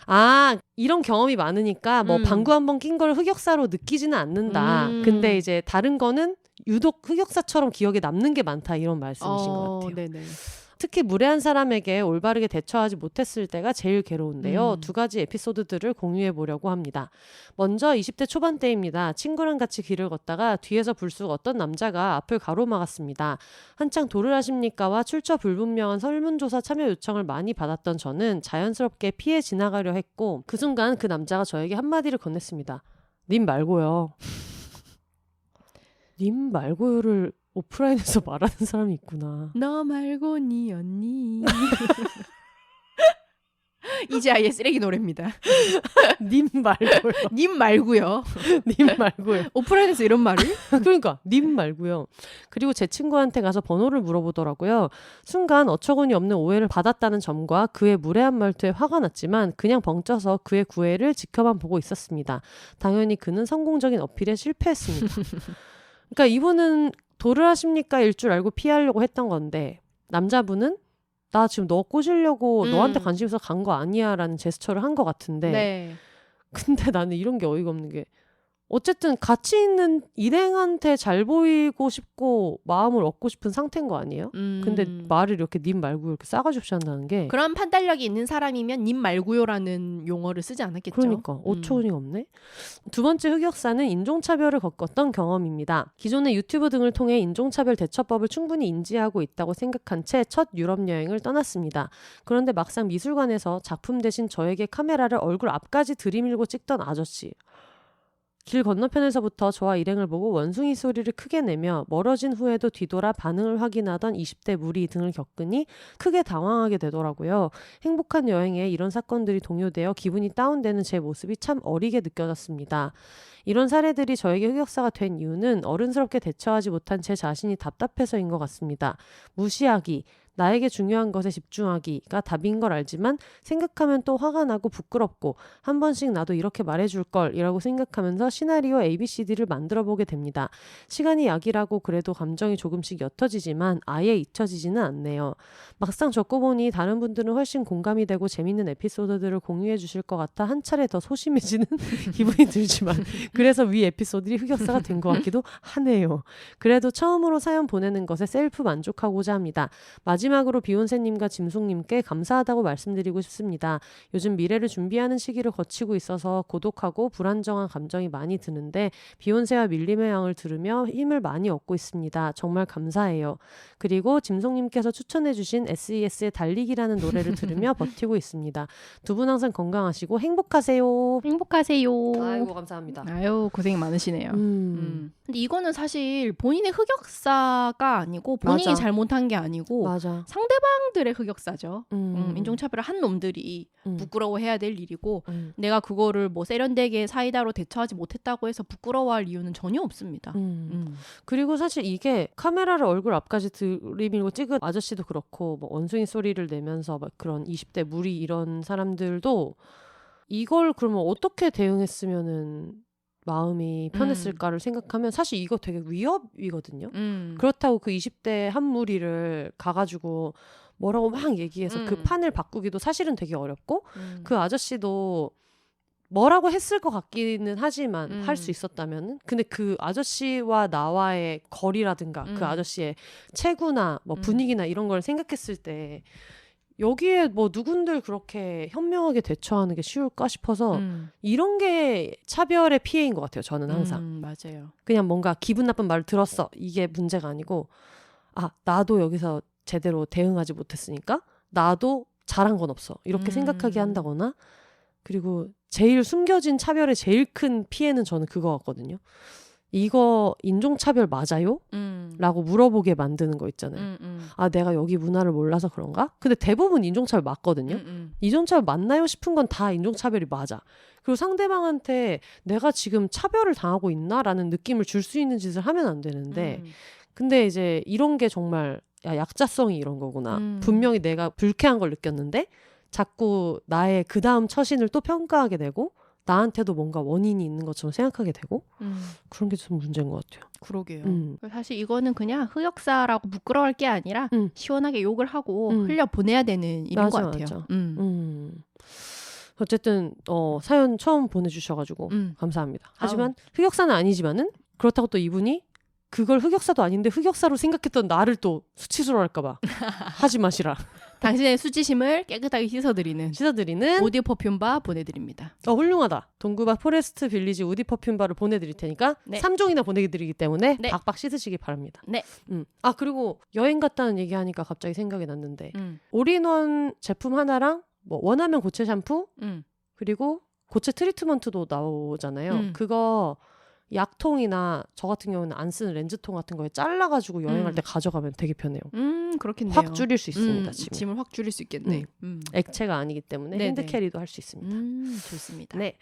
아 이런 경험이 많으니까 뭐 방구 한 번 낀 걸 흑역사로 느끼지는 않는다. 근데 이제 다른 거는 유독 흑역사처럼 기억에 남는 게 많다 이런 말씀이신 것 같아요. 네네. 특히 무례한 사람에게 올바르게 대처하지 못했을 때가 제일 괴로운데요. 두 가지 에피소드들을 공유해 보려고 합니다. 먼저 20대 초반 때입니다. 친구랑 같이 길을 걷다가 뒤에서 불쑥 어떤 남자가 앞을 가로막았습니다. 한창 도를 하십니까와 출처 불분명한 설문조사 참여 요청을 많이 받았던 저는 자연스럽게 피해 지나가려 했고 그 순간 그 남자가 저에게 한마디를 건넸습니다. 님 말고요. 님 말고요를 오프라인에서 말하는 사람이 있구나. 너 말고 니 언니. 이지아이의 쓰레기 노래입니다. 님 말고요. 님 말고요. 님 말고요. 오프라인에서 이런 말을? 그러니까 님 말고요. 그리고 제 친구한테 가서 번호를 물어보더라고요. 순간 어처구니 없는 오해를 받았다는 점과 그의 무례한 말투에 화가 났지만 그냥 벙쪄서 그의 구애를 지켜만 보고 있었습니다. 당연히 그는 성공적인 어필에 실패했습니다. 그러니까 이분은 도를 하십니까 일 줄 알고 피하려고 했던 건데 남자분은 나 지금 너 꼬시려고 너한테 관심 있어서 간 거 아니야 라는 제스처를 한 것 같은데 네. 근데 나는 이런 게 어이가 없는 게 어쨌든 가치 있는 일행한테 잘 보이고 싶고 마음을 얻고 싶은 상태인 거 아니에요? 근데 말을 이렇게 님 말고 이렇게 싸가지 없이 한다는 게 그런 판단력이 있는 사람이면 님 말고요라는 용어를 쓰지 않았겠죠. 그러니까 어처구니가 없네. 두 번째 흑역사는 인종차별을 겪었던 경험입니다. 기존의 유튜브 등을 통해 인종차별 대처법을 충분히 인지하고 있다고 생각한 채 첫 유럽 여행을 떠났습니다. 그런데 막상 미술관에서 작품 대신 저에게 카메라를 얼굴 앞까지 들이밀고 찍던 아저씨. 길 건너편에서부터 저와 일행을 보고 원숭이 소리를 크게 내며 멀어진 후에도 뒤돌아 반응을 확인하던 20대 무리 등을 겪으니 크게 당황하게 되더라고요. 행복한 여행에 이런 사건들이 동요되어 기분이 다운되는 제 모습이 참 어리게 느껴졌습니다. 이런 사례들이 저에게 흑역사가 된 이유는 어른스럽게 대처하지 못한 제 자신이 답답해서인 것 같습니다. 무시하기, 나에게 중요한 것에 집중하기가 답인 걸 알지만 생각하면 또 화가 나고 부끄럽고 한 번씩 나도 이렇게 말해줄 걸 이라고 생각하면서 시나리오 ABCD를 만들어보게 됩니다. 시간이 약이라고 그래도 감정이 조금씩 옅어지지만 아예 잊혀지지는 않네요. 막상 적고 보니 다른 분들은 훨씬 공감이 되고 재밌는 에피소드들을 공유해 주실 것 같아 한 차례 더 소심해지는 기분이 들지만 그래서 위 에피소드들이 흑역사가 된 것 같기도 하네요. 그래도 처음으로 사연 보내는 것에 셀프 만족하고자 합니다. 마지막으로 비욘세님과 짐송님께 감사하다고 말씀드리고 싶습니다. 요즘 미래를 준비하는 시기를 거치고 있어서 고독하고 불안정한 감정이 많이 드는데 비욘세와 밀림의 양을 들으며 힘을 많이 얻고 있습니다. 정말 감사해요. 그리고 짐송님께서 추천해주신 SES의 달리기라는 노래를 들으며 버티고 있습니다. 두 분 항상 건강하시고 행복하세요. 행복하세요. 아이고 감사합니다. 아유 고생이 많으시네요. 근데 이거는 사실 본인의 흑역사가 아니고 본인이 맞아. 잘못한 게 아니고 맞아. 상대방들의 흑역사죠. 인종차별을 한 놈들이 부끄러워해야 될 일이고 내가 그거를 뭐 세련되게 사이다로 대처하지 못했다고 해서 부끄러워할 이유는 전혀 없습니다. 그리고 사실 이게 카메라를 얼굴 앞까지 들이밀고 찍은 아저씨도 그렇고 뭐 원숭이 소리를 내면서 막 그런 20대 무리 이런 사람들도 이걸 그러면 어떻게 대응했으면은 마음이 편했을까를 생각하면 사실 이거 되게 위협이거든요. 그렇다고 그 20대 한 무리를 가가지고 뭐라고 막 얘기해서 그 판을 바꾸기도 사실은 되게 어렵고 그 아저씨도 뭐라고 했을 것 같기는 하지만 할 수 있었다면은 근데 그 아저씨와 나와의 거리라든가 그 아저씨의 체구나 뭐 분위기나 이런 걸 생각했을 때 여기에 뭐 누군들 그렇게 현명하게 대처하는 게 쉬울까 싶어서 이런 게 차별의 피해인 것 같아요. 저는 항상. 맞아요. 그냥 뭔가 기분 나쁜 말을 들었어. 이게 문제가 아니고 아 나도 여기서 제대로 대응하지 못했으니까 나도 잘한 건 없어. 이렇게 생각하게 한다거나 그리고 제일 숨겨진 차별의 제일 큰 피해는 저는 그거 같거든요. 이거 인종차별 맞아요? 라고 물어보게 만드는 거 있잖아요. 아 내가 여기 문화를 몰라서 그런가? 근데 대부분 인종차별 맞거든요. 인종차별 맞나요? 싶은 건 다 인종차별이 맞아. 그리고 상대방한테 내가 지금 차별을 당하고 있나? 라는 느낌을 줄 수 있는 짓을 하면 안 되는데 근데 이제 이런 게 정말 야, 약자성이 이런 거구나. 분명히 내가 불쾌한 걸 느꼈는데 자꾸 나의 그 다음 처신을 또 평가하게 되고 나한테도 뭔가 원인이 있는 것처럼 생각하게 되고 그런 게 좀 문제인 것 같아요. 그러게요. 사실 이거는 그냥 흑역사라고 부끄러워할 게 아니라 시원하게 욕을 하고 흘려보내야 되는 일인 것 같아요. 어쨌든 사연 처음 보내주셔가지고 감사합니다. 하지만 흑역사는 아니지만은 그렇다고 또 이분이 그걸 흑역사도 아닌데 흑역사로 생각했던 나를 또 수치스러워 할까봐 하지 마시라. 당신의 수치심을 깨끗하게 씻어드리는 오디 퍼퓸바 보내드립니다. 훌륭하다. 동구바 포레스트 빌리지 우디 퍼퓸바를 보내드릴 테니까 네. 3종이나 보내드리기 때문에 네. 박박 씻으시기 바랍니다. 네. 아 그리고 여행 갔다는 얘기하니까 갑자기 생각이 났는데 올인원 제품 하나랑 뭐 원하면 고체 샴푸 그리고 고체 트리트먼트도 나오잖아요. 그거 약통이나 저 같은 경우는 안 쓰는 렌즈통 같은 거에 잘라가지고 여행할 때 가져가면 되게 편해요. 그렇겠네요. 확 줄일 수 있습니다. 짐을 확 줄일 수 있겠네. 액체가 아니기 때문에 네네. 핸드캐리도 할 수 있습니다. 좋습니다. 네,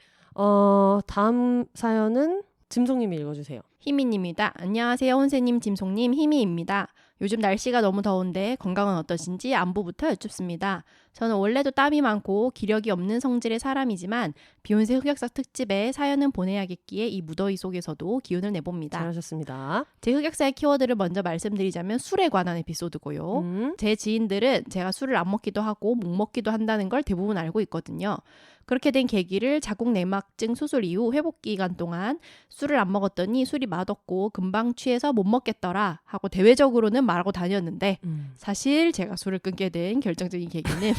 다음 사연은 짐송님이 읽어주세요. 희미님이다. 안녕하세요. 혼세님, 짐송님, 희미입니다. 요즘 날씨가 너무 더운데 건강은 어떠신지 안부부터 여쭙습니다. 저는 원래도 땀이 많고 기력이 없는 성질의 사람이지만 비욘세 흑역사 특집에 사연은 보내야겠기에 이 무더위 속에서도 기운을 내봅니다. 잘하셨습니다. 제 흑역사의 키워드를 먼저 말씀드리자면 술에 관한 에피소드고요. 제 지인들은 제가 술을 안 먹기도 하고 못 먹기도 한다는 걸 대부분 알고 있거든요. 그렇게 된 계기를 자궁 내막증 수술 이후 회복 기간 동안 술을 안 먹었더니 술이 맛없고 금방 취해서 못 먹겠더라 하고 대외적으로는 말하고 다녔는데 사실 제가 술을 끊게 된 결정적인 계기는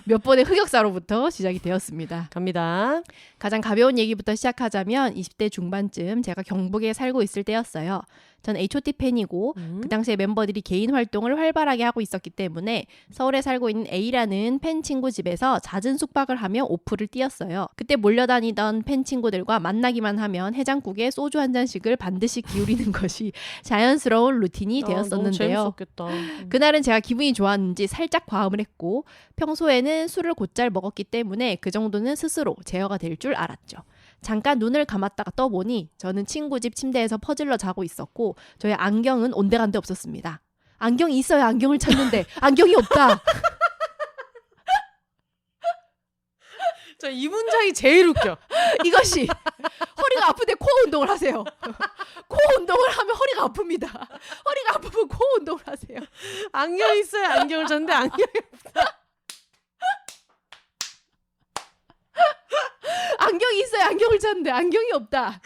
몇 번의 흑역사로부터 시작이 되었습니다. 갑니다. 가장 가벼운 얘기부터 시작하자면 20대 중반쯤 제가 경북에 살고 있을 때였어요. 전 H.O.T 팬이고 그 당시에 멤버들이 개인 활동을 활발하게 하고 있었기 때문에 서울에 살고 있는 A라는 팬 친구 집에서 잦은 숙박을 하며 오프를 띄었어요. 그때 몰려다니던 팬 친구들과 만나기만 하면 해장국에 소주 한 잔씩을 반드시 기울이는 것이 자연스러운 루틴이 되었었는데요. 너무 재밌었겠다. 그날은 제가 기분이 좋았는지 살짝 과음을 했고 평소에는 술을 곧잘 먹었기 때문에 그 정도는 스스로 제어가 될 줄 알았죠. 잠깐 눈을 감았다가 떠보니 저는 친구 집 침대에서 퍼질러 자고 있었고 저의 안경은 온데간데 없었습니다. 안경이 있어야 안경을 찾는데 안경이 없다. 저 이 문장이 제일 웃겨. 이것이 허리가 아픈데 코어 운동을 하세요. 코어 운동을 하면 허리가 아픕니다. 허리가 아프면 코어 운동을 하세요. 안경 있어야 안경을 줬는데 안경이 안경이 있어야 안경을 찾는데 안경이 없다.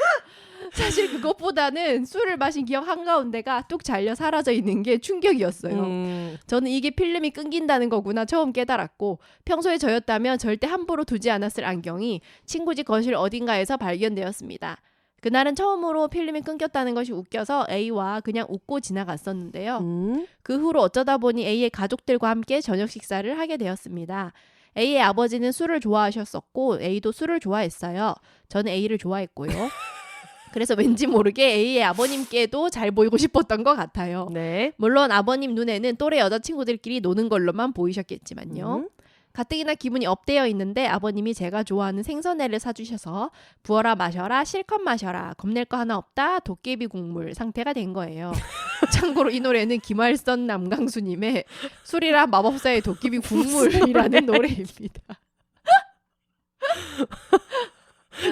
사실 그것보다는 술을 마신 기억 한가운데가 뚝 잘려 사라져 있는 게 충격이었어요. 저는 이게 필름이 끊긴다는 거구나 처음 깨달았고 평소에 저였다면 절대 함부로 두지 않았을 안경이 친구 집 거실 어딘가에서 발견되었습니다. 그날은 처음으로 필름이 끊겼다는 것이 웃겨서 A와 그냥 웃고 지나갔었는데요. 그 후로 어쩌다 보니 A의 가족들과 함께 저녁 식사를 하게 되었습니다. A의 아버지는 술을 좋아하셨었고 A도 술을 좋아했어요. 저는 A를 좋아했고요. 그래서 왠지 모르게 A의 아버님께도 잘 보이고 싶었던 것 같아요. 네. 물론 아버님 눈에는 또래 여자친구들끼리 노는 걸로만 보이셨겠지만요. 가뜩이나 기분이 업되어 있는데 아버님이 제가 좋아하는 생선회를 사주셔서 부어라 마셔라 실컷 마셔라 겁낼 거 하나 없다 도깨비 국물 상태가 된 거예요. 참고로 이 노래는 김활선 남강수님의 술이라 마법사의 도깨비 국물이라는 노래입니다.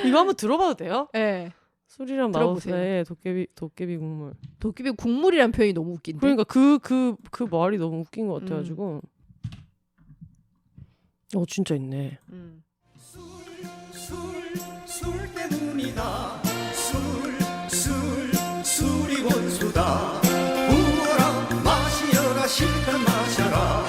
이거 한번 들어봐도 돼요? 네. 술이랑 들어보세요. 마법사의 도깨비 국물. 도깨비 국물이란 표현이 너무 웃긴데. 그러니까 그 말이 너무 웃긴 것 같아가지고. 진짜 있네. 술 때문이다. 술이 원수다. 부어라 마시어라 실컷 마셔라.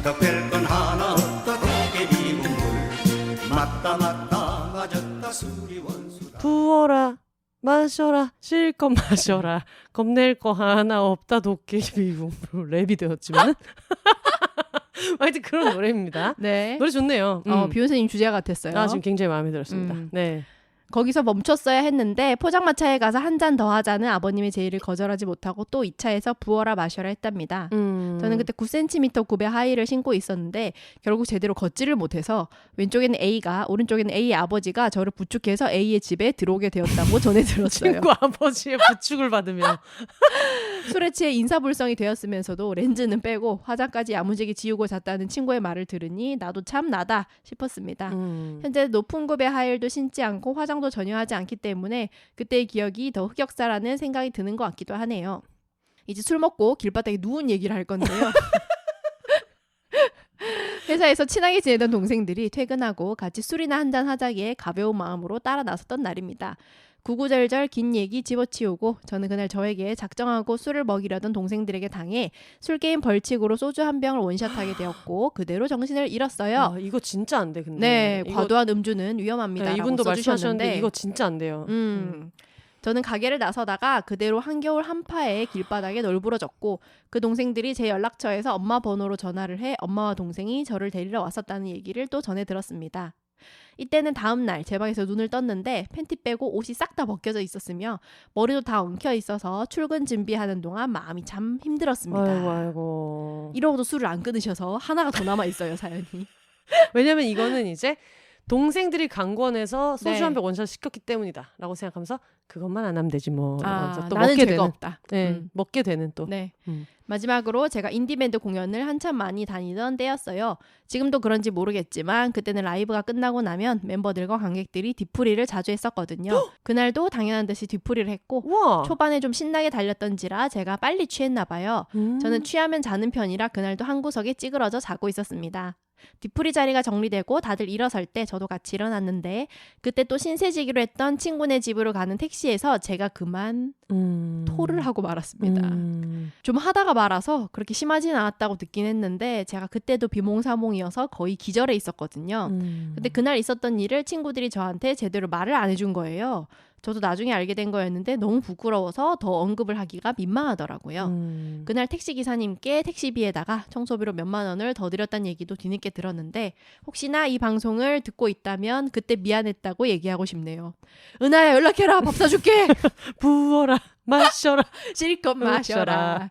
더 뺄 건 하나 없다 도깨비 국물. 맞다 맞았다 술이 원수다. 부어라 마셔라 실컷 마셔라 겁낼 거 하나 없다 도깨비 국물. 랩이 되었지만 하여튼 그런 노래입니다. 네. 노래 좋네요. 비욘세님 주제가 같았어요. 지금 굉장히 마음에 들었습니다. 네. 거기서 멈췄어야 했는데 포장마차에 가서 한 잔 더 하자는 아버님의 제의를 거절하지 못하고 또 2차에서 부어라 마셔라 했답니다. 저는 그때 9cm 굽의 하이를 신고 있었는데 결국 제대로 걷지를 못해서 왼쪽에는 A가 오른쪽에는 A의 아버지가 저를 부축해서 A의 집에 들어오게 되었다고 전해 들었어요. 친구 아버지의 부축을 받으며 술에 취해 인사불성이 되었으면서도 렌즈는 빼고 화장까지 야무지게 지우고 잤다는 친구의 말을 들으니 나도 참 나다 싶었습니다. 현재 높은 굽의 하이힐도 신지 않고 화장도 전혀 하지 않기 때문에 그때의 기억이 더 흑역사라는 생각이 드는 것 같기도 하네요. 이제 술 먹고 길바닥에 누운 얘기를 할 건데요. 회사에서 친하게 지내던 동생들이 퇴근하고 같이 술이나 한잔 하자기에 가벼운 마음으로 따라 나섰던 날입니다. 구구절절 긴 얘기 집어치우고 저는 그날 저에게 작정하고 술을 먹이려던 동생들에게 당해 술게임 벌칙으로 소주 한 병을 원샷하게 되었고 그대로 정신을 잃었어요. 이거 진짜 안 돼. 근데 네, 과도한 음주는 위험합니다. 네, 이분도 써주셨는데 말씀하셨는데 이거 진짜 안 돼요. 저는 가게를 나서다가 그대로 한겨울 한파에 길바닥에 널브러졌고 그 동생들이 제 연락처에서 엄마 번호로 전화를 해 엄마와 동생이 저를 데리러 왔었다는 얘기를 또 전해 들었습니다. 이때는 다음날 제 방에서 눈을 떴는데 팬티 빼고 옷이 싹 다 벗겨져 있었으며 머리도 다 엉켜 있어서 출근 준비하는 동안 마음이 참 힘들었습니다. 아이고. 이러고도 술을 안 끊으셔서 하나가 더 남아있어요 사연이. 왜냐면 이거는 이제 동생들이 강권해서 소주 네. 한 병 원샷 시켰기 때문이다 라고 생각하면서 그것만 안 하면 되지 뭐. 또 나는 먹게 죄가 되는. 없다. 네, 먹게 되는 또. 네. 마지막으로 제가 인디밴드 공연을 한참 많이 다니던 때였어요. 지금도 그런지 모르겠지만 그때는 라이브가 끝나고 나면 멤버들과 관객들이 뒤풀이를 자주 했었거든요. 그날도 당연한 듯이 뒤풀이를 했고 우와. 초반에 좀 신나게 달렸던지라 제가 빨리 취했나 봐요. 저는 취하면 자는 편이라 그날도 한 구석에 찌그러져 자고 있었습니다. 뒤풀이 자리가 정리되고 다들 일어설 때 저도 같이 일어났는데 그때 또 신세지기로 했던 친구네 집으로 가는 택시에서 제가 그만 토를 하고 말았습니다. 좀 하다가 말아서 그렇게 심하진 않았다고 듣긴 했는데 제가 그때도 비몽사몽이어서 거의 기절해 있었거든요. 근데 그날 있었던 일을 친구들이 저한테 제대로 말을 안 해준 거예요. 저도 나중에 알게 된 거였는데 너무 부끄러워서 더 언급을 하기가 민망하더라고요. 그날 택시기사님께 택시비에다가 청소비로 몇만 원을 더 드렸다는 얘기도 뒤늦게 들었는데 혹시나 이 방송을 듣고 있다면 그때 미안했다고 얘기하고 싶네요. 은하야 연락해라. 밥 사줄게. 부어라 마셔라 실컷 마셔라.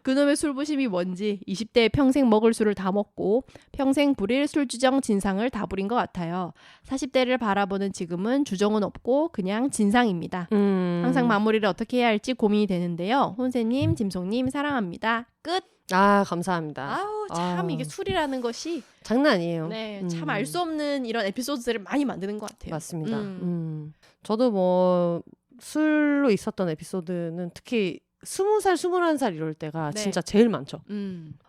그놈의 술부심이 뭔지 20대에 평생 먹을 술을 다 먹고 평생 부릴 술주정 진상을 다 부린 것 같아요. 40대를 바라보는 지금은 주정은 없고 그냥 진상입니다. 항상 마무리를 어떻게 해야 할지 고민이 되는데요. 혼세님, 짐송님 사랑합니다. 끝. 아 감사합니다. 아우 참 이게 술이라는 것이 장난 아니에요. 네, 참 알 수 없는 이런 에피소드들을 많이 만드는 것 같아요. 맞습니다. 저도 뭐 술로 있었던 에피소드는 특히 20살, 21살 이럴 때가 네. 진짜 제일 많죠.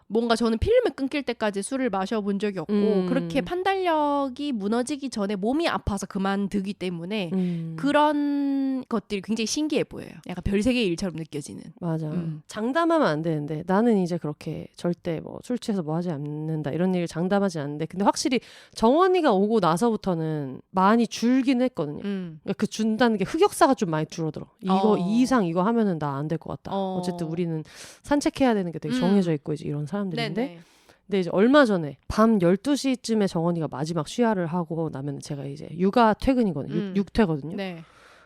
뭔가 저는 필름이 끊길 때까지 술을 마셔본 적이 없고 그렇게 판단력이 무너지기 전에 몸이 아파서 그만두기 때문에 그런 것들이 굉장히 신기해 보여요. 약간 별세계의 일처럼 느껴지는. 맞아. 장담하면 안 되는데 나는 이제 그렇게 절대 뭐 술 취해서 뭐 하지 않는다 이런 얘기를 장담하지 않는데 근데 확실히 정원이가 오고 나서부터는 많이 줄긴 했거든요. 그러니까 그 준다는 게 흑역사가 좀 많이 줄어들어. 이 이상 이거 하면은 나 안 될 것 같다. 어쨌든 우리는 산책해야 되는 게 되게 정해져 있고 이제 이런 사람들인데 네네. 근데 이제 얼마 전에 밤 12시쯤에 정원이가 마지막 쉬야를 하고 나면 제가 이제 육아 퇴근이거든요. 육퇴거든요. 네.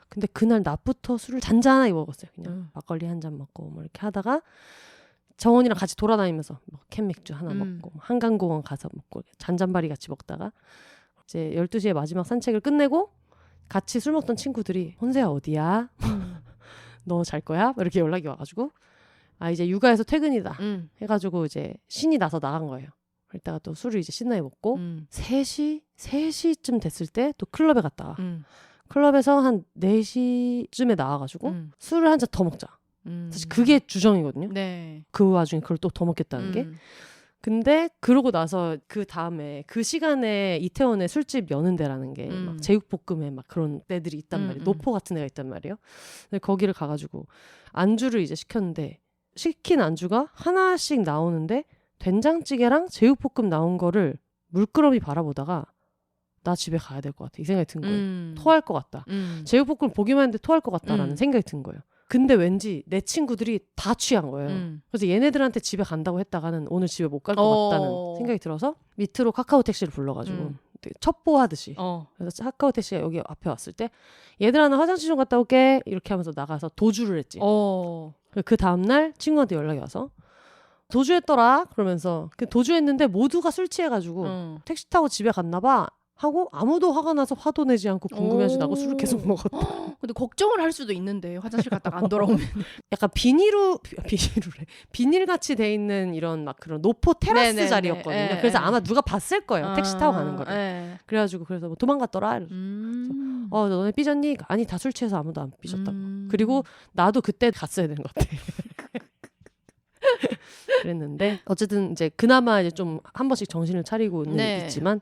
근데 그날 낮부터 술을 잔잔하게 먹었어요. 그냥 막걸리 한 잔 먹고 뭐 이렇게 하다가 정원이랑 같이 돌아다니면서 뭐 캔 맥주 하나 먹고 한강공원 가서 먹고 잔잔바리 같이 먹다가 이제 12시에 마지막 산책을 끝내고 같이 술 먹던 친구들이 혼세야 어디야? 너 잘 거야? 이렇게 연락이 와가지고 아 이제 육아에서 퇴근이다 해가지고 이제 신이 나서 나간 거예요. 그러다가 또 술을 이제 신나게 먹고 3시쯤 됐을 때 또 클럽에 갔다가 클럽에서 한 4시쯤에 나와가지고 술을 한 잔 더 먹자. 사실 그게 주정이거든요. 네. 그 와중에 그걸 또 더 먹겠다는 게. 근데 그러고 나서 그 다음에 그 시간에 이태원에 술집 여는 데라는 게 막 제육볶음에 막 그런 데들이 있단 말이에요. 노포 같은 데가 있단 말이에요. 근데 거기를 가가지고 안주를 이제 시켰는데 시킨 안주가 하나씩 나오는데 된장찌개랑 제육볶음 나온 거를 물끄러미 바라보다가 나 집에 가야 될 것 같아 이 생각이 든 거예요. 토할 것 같다. 제육볶음 보기만 했는데 토할 것 같다라는 생각이 든 거예요. 근데 왠지 내 친구들이 다 취한 거예요. 그래서 얘네들한테 집에 간다고 했다가는 오늘 집에 못 갈 것 같다는 생각이 들어서 밑으로 카카오 택시를 불러가지고 되게 첩보하듯이 그래서 카카오 택시가 여기 앞에 왔을 때 얘들아 나 화장실 좀 갔다 올게 이렇게 하면서 나가서 도주를 했지. 그 다음날 친구한테 연락이 와서 도주했더라 그러면서 그 도주했는데 모두가 술 취해가지고 택시 타고 집에 갔나 봐 하고 아무도 화가 나서 화도 내지 않고 궁금해하지 나고 술을 계속 먹었다. 근데 걱정을 할 수도 있는데 화장실 갔다가 안 돌아오면 약간 비닐같이 돼 있는 이런 막 그런 노포 테라스 네네네. 자리였거든요. 그래서 아마 누가 봤을 거예요. 택시 타고 가는 거를. 그래가지고 그래서 뭐 도망갔더라. 이래서 너네 삐졌니? 아니 다 술 취해서 아무도 안 삐졌다고. 그리고 나도 그때 갔어야 되는 것 같아. 그랬는데 어쨌든 이제 그나마 이제 좀 한 번씩 정신을 차리고는 있지만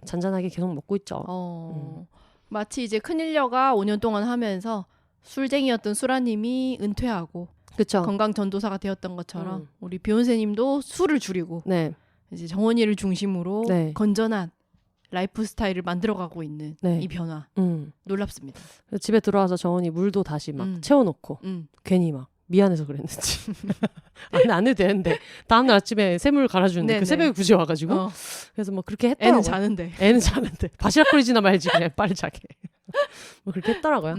잔잔하게 계속 먹고 있죠. 마치 이제 큰일녀가 5년 동안 하면서 술쟁이였던 수라님이 은퇴하고 그쵸. 건강 전도사가 되었던 것처럼 우리 비욘세님도 술을 줄이고 네. 이제 정원이를 중심으로 네. 건전한 라이프 스타일을 만들어가고 있는 네. 이 변화 놀랍습니다. 그래서 집에 들어와서 정원이 물도 다시 막 채워놓고 괜히 막 미안해서 그랬는지 안 해도 되는데 다음날 아침에 새물 갈아주는데 그 새벽에 굳이 와가지고 그래서 뭐 그렇게 했더라고요. 애는 자는데 바시락거리지나 말지 그냥 빨리 자게 뭐 그렇게 했더라고요.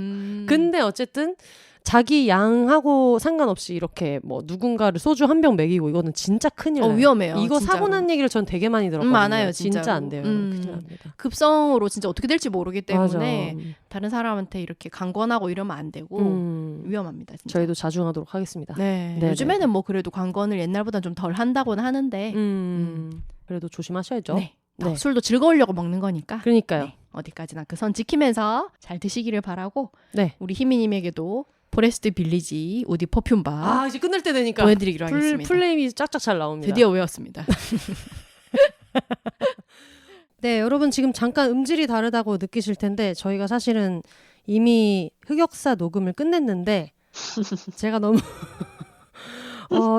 근데 어쨌든 자기 양하고 상관없이 이렇게 뭐 누군가를 소주 한 병 먹이고 이거는 진짜 큰일 나요. 위험해요. 이거 진짜로. 사고 난 얘기를 전 되게 많이 들었거든요. 많아요. 진짜 진짜로. 안 돼요. 큰일 납니다. 급성으로 진짜 어떻게 될지 모르기 때문에 맞아. 다른 사람한테 이렇게 강권하고 이러면 안 되고 위험합니다. 진짜. 저희도 자중하도록 하겠습니다. 네. 네네. 요즘에는 뭐 그래도 강권을 옛날보다 좀 덜 한다고는 하는데 그래도 조심하셔야죠. 네. 네. 술도 즐거우려고 먹는 거니까. 그러니까요. 네. 어디까지나 그 선 지키면서 잘 드시기를 바라고 네. 우리 희미님에게도 포레스트 빌리지 우디 퍼퓸바 이제 끝날 때 되니까 보내드리기로 하겠습니다. 플레임이 쫙쫙 잘 나옵니다. 드디어 외웠습니다. 네, 여러분 지금 잠깐 음질이 다르다고 느끼실 텐데 저희가 사실은 이미 흑역사 녹음을 끝냈는데 제가 너무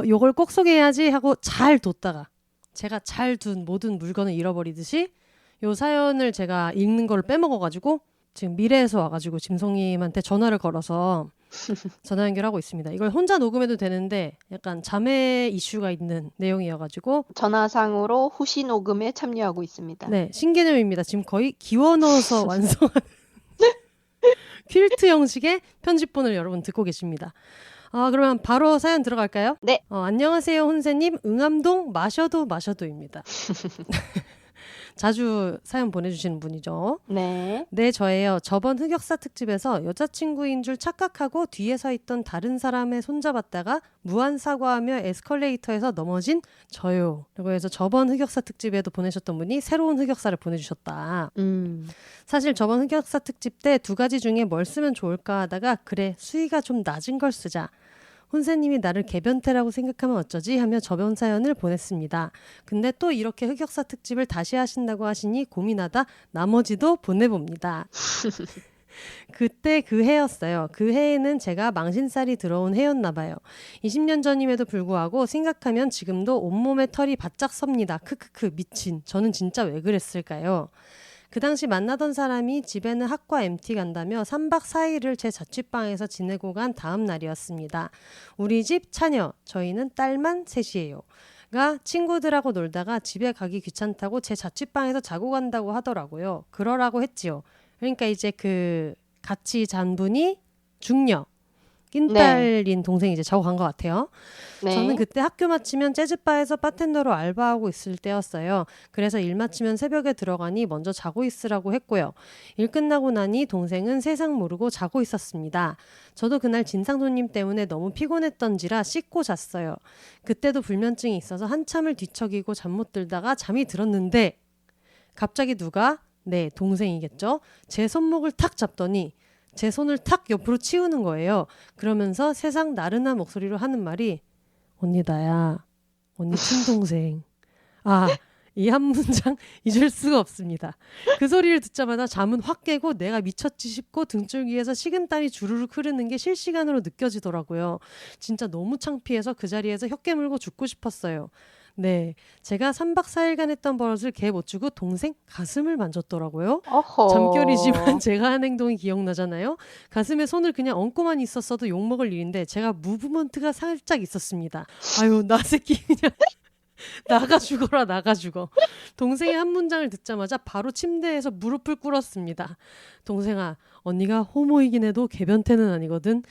요걸 꼭 소개해야지 하고 잘 뒀다가 제가 잘 둔 모든 물건을 잃어버리듯이 요 사연을 제가 읽는 걸 빼먹어가지고 지금 미래에서 와가지고 짐송님한테 전화를 걸어서 전화 연결하고 있습니다. 이걸 혼자 녹음해도 되는데 약간 자매 이슈가 있는 내용이어가지고 전화상으로 후시 녹음에 참여하고 있습니다. 네, 신개념입니다. 지금 거의 기워 넣어서 완성한 퀼트 형식의 편집본을 여러분 듣고 계십니다. 그러면 바로 사연 들어갈까요? 네. 안녕하세요, 혼세님. 응암동 마셔도입니다. 자주 사연 보내주시는 분이죠. 네. 네, 저예요. 저번 흑역사 특집에서 여자친구인 줄 착각하고 뒤에 서 있던 다른 사람의 손잡았다가 무한 사과하며 에스컬레이터에서 넘어진 저요. 라고 해서 저번 흑역사 특집에도 보내셨던 분이 새로운 흑역사를 보내주셨다. 사실 저번 흑역사 특집 때 두 가지 중에 뭘 쓰면 좋을까 하다가 그래, 수위가 좀 낮은 걸 쓰자. 혼세님이 나를 개변태라고 생각하면 어쩌지 하며 저번 사연을 보냈습니다. 근데 또 이렇게 흑역사 특집을 다시 하신다고 하시니 고민하다 나머지도 보내봅니다. 그때 그 해였어요. 그 해에는 제가 망신살이 들어온 해였나 봐요. 20년 전임에도 불구하고 생각하면 지금도 온몸에 털이 바짝 섭니다. 크크크 미친. 저는 진짜 왜 그랬을까요? 그 당시 만나던 사람이 집에는 학과 MT 간다며 3박 4일을 제 자취방에서 지내고 간 다음 날이었습니다. 우리 집 차녀, 저희는 딸만 셋이에요. 가 친구들하고 놀다가 집에 가기 귀찮다고 제 자취방에서 자고 간다고 하더라고요. 그러라고 했지요. 그러니까 이제 그 같이 잔 분이 중녀, 낀딸인 동생이 이제 자고 간 것 같아요. 네. 저는 그때 학교 마치면 재즈바에서 바텐더로 알바하고 있을 때였어요. 그래서 일 마치면 새벽에 들어가니 먼저 자고 있으라고 했고요. 일 끝나고 나니 동생은 세상 모르고 자고 있었습니다. 저도 그날 진상 손님 때문에 너무 피곤했던지라 씻고 잤어요. 그때도 불면증이 있어서 한참을 뒤척이고 잠 못 들다가 잠이 들었는데 갑자기 누가, 네, 동생이겠죠? 제 손목을 탁 잡더니 제 손을 탁 옆으로 치우는 거예요. 그러면서 세상 나른한 목소리로 하는 말이 언니 나야. 언니 친동생. 이 한 문장 잊을 수가 없습니다. 그 소리를 듣자마자 잠은 확 깨고 내가 미쳤지 싶고 등줄기에서 식은땀이 주르륵 흐르는 게 실시간으로 느껴지더라고요. 진짜 너무 창피해서 그 자리에서 혀 깨물고 죽고 싶었어요. 네, 제가 3박 4일간 했던 버릇을 개 못 주고 동생 가슴을 만졌더라고요. 어허. 잠결이지만 제가 한 행동이 기억나잖아요. 가슴에 손을 그냥 얹고만 있었어도 욕먹을 일인데 제가 무브먼트가 살짝 있었습니다. 아유, 나 새끼 그냥 나가 죽어라, 나가 죽어. 동생의 한 문장을 듣자마자 바로 침대에서 무릎을 꿇었습니다. 동생아, 언니가 호모이긴 해도 개변태는 아니거든.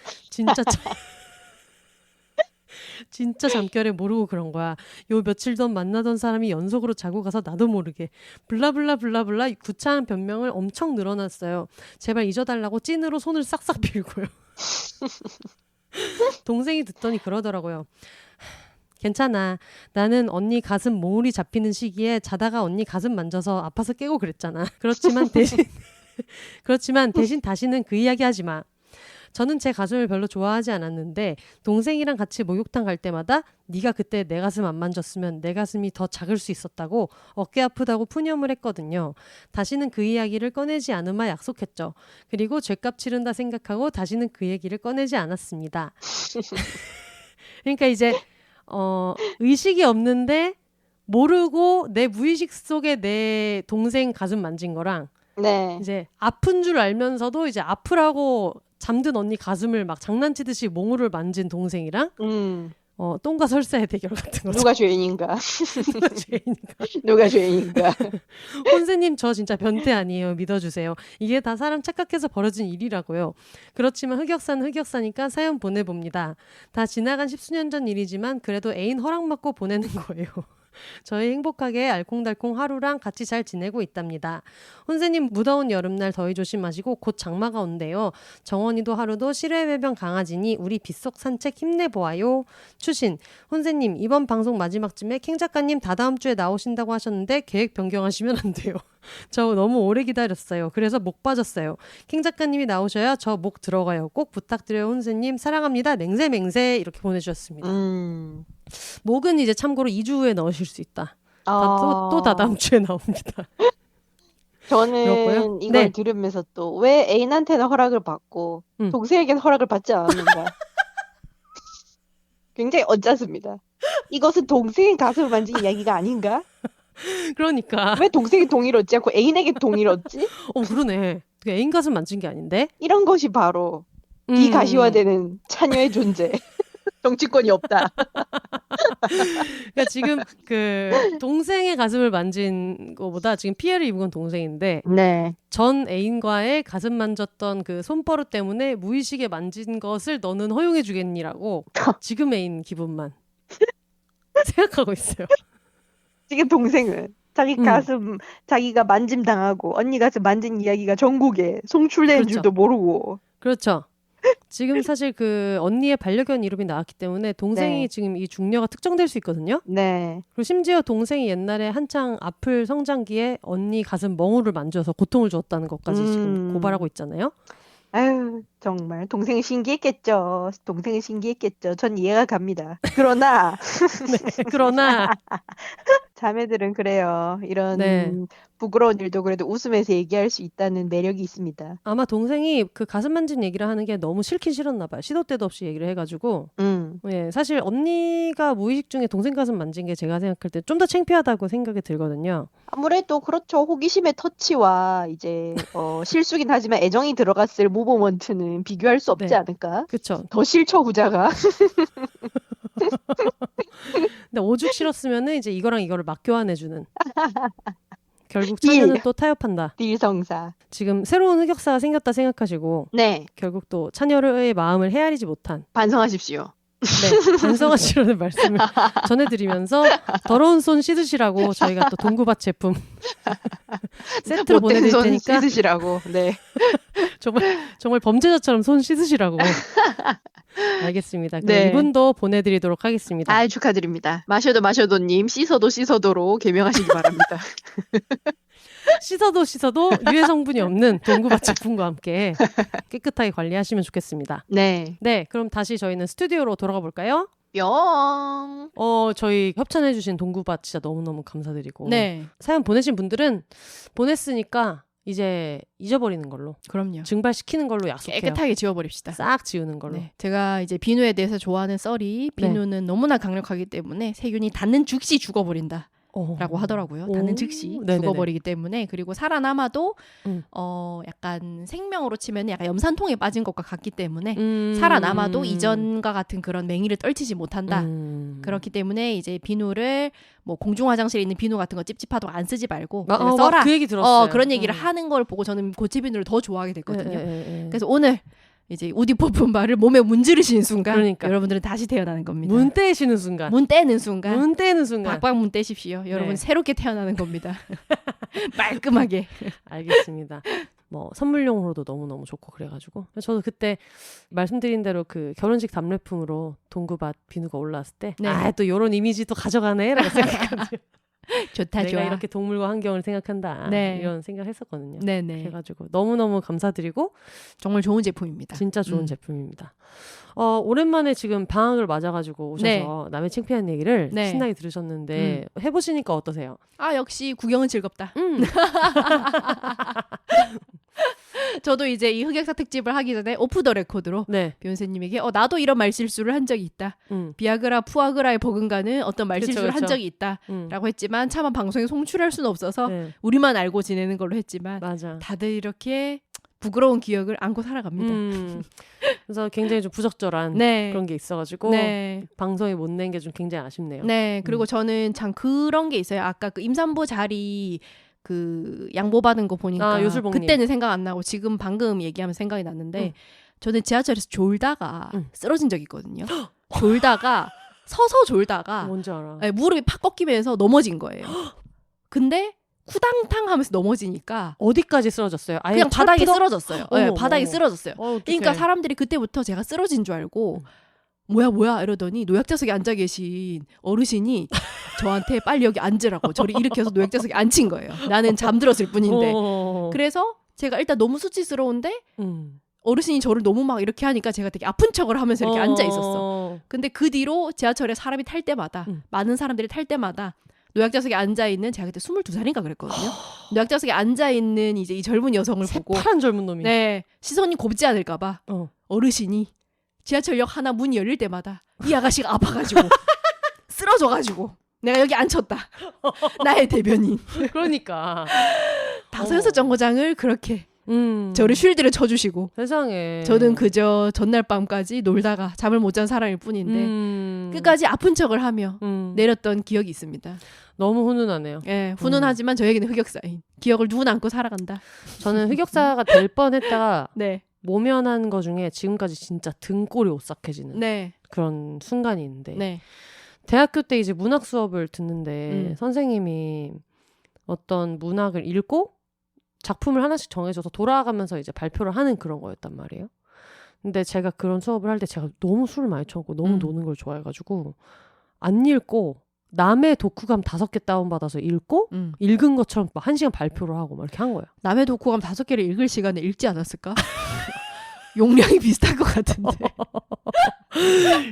진짜 잠결에 모르고 그런 거야. 요 며칠 전 만나던 사람이 연속으로 자고 가서 나도 모르게 블라블라 구차한 변명을 엄청 늘어났어요. 제발 잊어달라고 찐으로 손을 싹싹 빌고요. 동생이 듣더니 그러더라고요. 괜찮아. 나는 언니 가슴 몽울이 잡히는 시기에 자다가 언니 가슴 만져서 아파서 깨고 그랬잖아. 그렇지만 대신 다시는 그 이야기 하지 마. 저는 제 가슴을 별로 좋아하지 않았는데 동생이랑 같이 목욕탕 갈 때마다 네가 그때 내 가슴 안 만졌으면 내 가슴이 더 작을 수 있었다고 어깨 아프다고 푸념을 했거든요. 다시는 그 이야기를 꺼내지 않으마 약속했죠. 그리고 죗값 치른다 생각하고 다시는 그 얘기를 꺼내지 않았습니다. 그러니까 이제 의식이 없는데 모르고 내 무의식 속에 내 동생 가슴 만진 거랑 네. 이제 아픈 줄 알면서도 이제 아프라고 잠든 언니 가슴을 막 장난치듯이 몽우를 만진 동생이랑 똥과 설사의 대결 같은 거죠. 누가 죄인인가? 누가 죄인인가? 누가 죄인인가? 혼세님 저 진짜 변태 아니에요. 믿어주세요. 이게 다 사람 착각해서 벌어진 일이라고요. 그렇지만 흑역사는 흑역사니까 사연 보내봅니다. 다 지나간 10수년 전 일이지만 그래도 애인 허락받고 보내는 거예요. 저희 행복하게 알콩달콩 하루랑 같이 잘 지내고 있답니다. 혼세님 무더운 여름날 더위 조심하시고 곧 장마가 온대요. 정원이도 하루도 실외배변 강아지니 우리 빗속 산책 힘내보아요. 추신, 혼세님 이번 방송 마지막쯤에 캥 작가님 다다음 주에 나오신다고 하셨는데 계획 변경하시면 안 돼요. 저 너무 오래 기다렸어요. 그래서 목 빠졌어요. 캥 작가님이 나오셔야 저 목 들어가요. 꼭 부탁드려요. 혼세님 사랑합니다. 맹세 이렇게 보내주셨습니다. 목은 이제 참고로 2주 후에 넣으실 수 있다. 또 다다음 주에 나옵니다. 저는 그렇고요. 이걸 네. 들으면서 또 왜 애인한테는 허락을 받고 동생에게는 허락을 받지 않았는가. 굉장히 언짢습니다. 이것은 동생의 가슴을 만진 이야기가 아닌가? 그러니까 왜 동생이 동의를 얻지 않고 애인에게 동의를 얻지? 그러네. 그 애인 가슴 만진 게 아닌데? 이런 것이 바로 비가시화되는 차녀의 존재. 정치권이 없다. 그러니까 지금 그 동생의 가슴을 만진 거보다 지금 피해를 입은 건 동생인데 네. 전 애인과의 가슴 만졌던 그 손버릇 때문에 무의식에 만진 것을 너는 허용해 주겠니라고 지금 애인 기분만 생각하고 있어요. 지금 동생은 자기 가슴 자기가 만짐 당하고 언니 가슴 만진 이야기가 전국에 송출되는 그렇죠. 줄도 모르고. 그렇죠. 지금 사실 그 언니의 반려견 이름이 나왔기 때문에 동생이 네. 지금 이 중녀가 특정될 수 있거든요. 네. 그리고 심지어 동생이 옛날에 한창 아플 성장기에 언니 가슴 멍울을 만져서 고통을 주었다는 것까지 지금 고발하고 있잖아요. 아유, 정말 동생은 신기했겠죠. 동생은 신기했겠죠. 전 이해가 갑니다. 그러나 네, 그러나 자매들은 그래요. 이런 네. 부끄러운 일도 그래도 웃으면서 얘기할 수 있다는 매력이 있습니다. 아마 동생이 그 가슴 만진 얘기를 하는 게 너무 싫긴 싫었나 봐요. 시도 때도 없이 얘기를 해가지고 예, 사실 언니가 무의식 중에 동생 가슴 만진 게 제가 생각할 때 좀 더 창피하다고 생각이 들거든요. 아무래도 그렇죠. 호기심의 터치와 이제 실수긴 하지만 애정이 들어갔을 모모먼트는 비교할 수 없지 네. 않을까? 그쵸? 더 싫죠, 후자가. 근데 오죽 싫었으면은 이제 이거랑 이거를 막 교환해주는. 결국 딜. 차녀는 또 타협한다. 딜성사. 지금 새로운 흑역사가 생겼다 생각하시고 네, 결국 또 차녀의 마음을 헤아리지 못한 반성하십시오. 네, 반성하시라는 말씀을 전해드리면서 더러운 손 씻으시라고 저희가 또 동구밭 제품 세트로 못된 보내드릴 손 테니까 씻으시라고. 네. 정말 범죄자처럼 손 씻으시라고. 알겠습니다. 그럼 네. 이분도 보내드리도록 하겠습니다. 아, 축하드립니다. 마셔도님 씻어도 씻어도로 개명하시기 바랍니다. 씻어도 유해 성분이 없는 동구밭 제품과 함께 깨끗하게 관리하시면 좋겠습니다. 네. 네, 그럼 다시 저희는 스튜디오로 돌아가 볼까요? 뿅. 저희 협찬해주신 동구밭 진짜 너무너무 감사드리고 네, 사연 보내신 분들은 보냈으니까 이제 잊어버리는 걸로 그럼요. 증발시키는 걸로 약속해요. 깨끗하게 지워버립시다. 싹 지우는 걸로. 네, 제가 이제 비누에 대해서 좋아하는 썰이 비누는 너무나 강력하기 때문에 세균이 닿는 즉시 죽어버린다. 라고 하더라고요. 닿는 즉시 네네네. 죽어버리기 때문에. 그리고 살아남아도 음. 약간 생명으로 치면 약간 염산통에 빠진 것과 같기 때문에 살아남아도 이전과 같은 그런 맹위를 떨치지 못한다. 그렇기 때문에 이제 비누를 뭐 공중 화장실에 있는 비누 같은 거 찝찝하다고 안 쓰지 말고 그냥 써라. 그 얘기 들었어요. 그런 얘기를 하는 걸 보고 저는 고체 비누를 더 좋아하게 됐거든요. 예. 그래서 오늘 이제 우디 퍼퓸바를 몸에 문지르시는 순간 그러니까. 여러분들은 다시 태어나는 겁니다. 문 떼시는 순간. 문 떼는 순간 문 떼는 순간. 박박 문 떼십시오. 여러분 네. 새롭게 태어나는 겁니다. 말끔하게. 알겠습니다. 뭐 선물용으로도 너무너무 좋고 그래가지고 저도 그때 말씀드린 대로 그 결혼식 답례품으로 동구밭 비누가 올라왔을 때 네. 또 요런 이미지 또 가져가네라고 생각하죠. 좋다 내가 좋아. 이렇게 동물과 환경을 생각한다. 네. 이런 생각했었거든요. 네네. 그래가지고 너무너무 감사드리고 정말 좋은 제품입니다. 진짜 좋은 제품입니다. 오랜만에 지금 방학을 맞아가지고 오셔서 네. 남의 창피한 얘기를 네. 신나게 들으셨는데 해보시니까 어떠세요? 아 역시 구경은 즐겁다. 저도 이제 이 흑역사 특집을 하기 전에 오프 더 레코드로 네. 비욘세님에게 나도 이런 말실수를 한 적이 있다. 비아그라, 푸아그라에 버금가는 어떤 말실수를 그쵸. 한 적이 있다. 라고 했지만 차마 방송에 송출할 수는 없어서 네. 우리만 알고 지내는 걸로 했지만 맞아. 다들 이렇게 부끄러운 기억을 안고 살아갑니다. 그래서 굉장히 좀 부적절한 네. 그런 게 있어가지고 네. 방송에 못 낸 게 좀 굉장히 아쉽네요. 네. 그리고 저는 참 그런 게 있어요. 아까 그 임산부 자리 그 양보받은 거 보니까 요술봉님. 그때는 생각 안 나고 지금 방금 얘기하면 생각이 났는데 저는 지하철에서 졸다가 쓰러진 적이 있거든요. 졸다가 서서 졸다가 뭔지 알아. 무릎이 팍 꺾이면서 넘어진 거예요. 근데 쿠당탕 하면서 넘어지니까 어디까지 쓰러졌어요? 아예 그냥 바닥에 철푸덕? 쓰러졌어요. 네, 어머, 바닥에 어머. 쓰러졌어요. 어떡해. 그러니까 사람들이 그때부터 제가 쓰러진 줄 알고 뭐야 이러더니 노약자석에 앉아 계신 어르신이 저한테 빨리 여기 앉으라고 저를 일으켜서 노약자석에 앉힌 거예요. 나는 잠들었을 뿐인데. 그래서 제가 일단 너무 수치스러운데 어르신이 저를 너무 막 이렇게 하니까 제가 되게 아픈 척을 하면서 이렇게 앉아 있었어. 근데 그 뒤로 지하철에 사람이 탈 때마다 많은 사람들이 탈 때마다 노약자석에 앉아 있는 제가 그때 22살인가 그랬거든요. 노약자석에 앉아 있는 이제 이 젊은 여성을 보고 파란 젊은 놈이. 네 시선이 곱지 않을까봐 어르신이 지하철역 하나 문이 열릴 때마다 이 아가씨가 아파가지고 쓰러져가지고 내가 여기 앉혔다. 나의 대변인. 그러니까 5-6 정거장을 그렇게 저를 쉴드를 쳐주시고 세상에. 저는 그저 전날 밤까지 놀다가 잠을 못 잔 사람일 뿐인데 끝까지 아픈 척을 하며 내렸던 기억이 있습니다. 너무 훈훈하네요. 예, 훈훈하지만 저에게는 흑역사인 기억을 누군 안고 살아간다. 저는 흑역사가 될 뻔했다가 네, 모면한 거 중에 지금까지 진짜 등골이 오싹해지는 네, 그런 순간이 있는데 네, 대학교 때 이제 문학 수업을 듣는데 선생님이 어떤 문학을 읽고 작품을 하나씩 정해줘서 돌아가면서 이제 발표를 하는 그런 거였단 말이에요. 근데 제가 그런 수업을 할 때 제가 너무 술을 많이 처먹고 너무 노는 걸 좋아해가지고 안 읽고 남의 독후감 5개 다운받아서 읽고 읽은 것처럼 막 1시간 발표를 하고 막 이렇게 한 거예요. 남의 독후감 5개를 읽을 시간에 읽지 않았을까? 용량이 비슷할 것 같은데.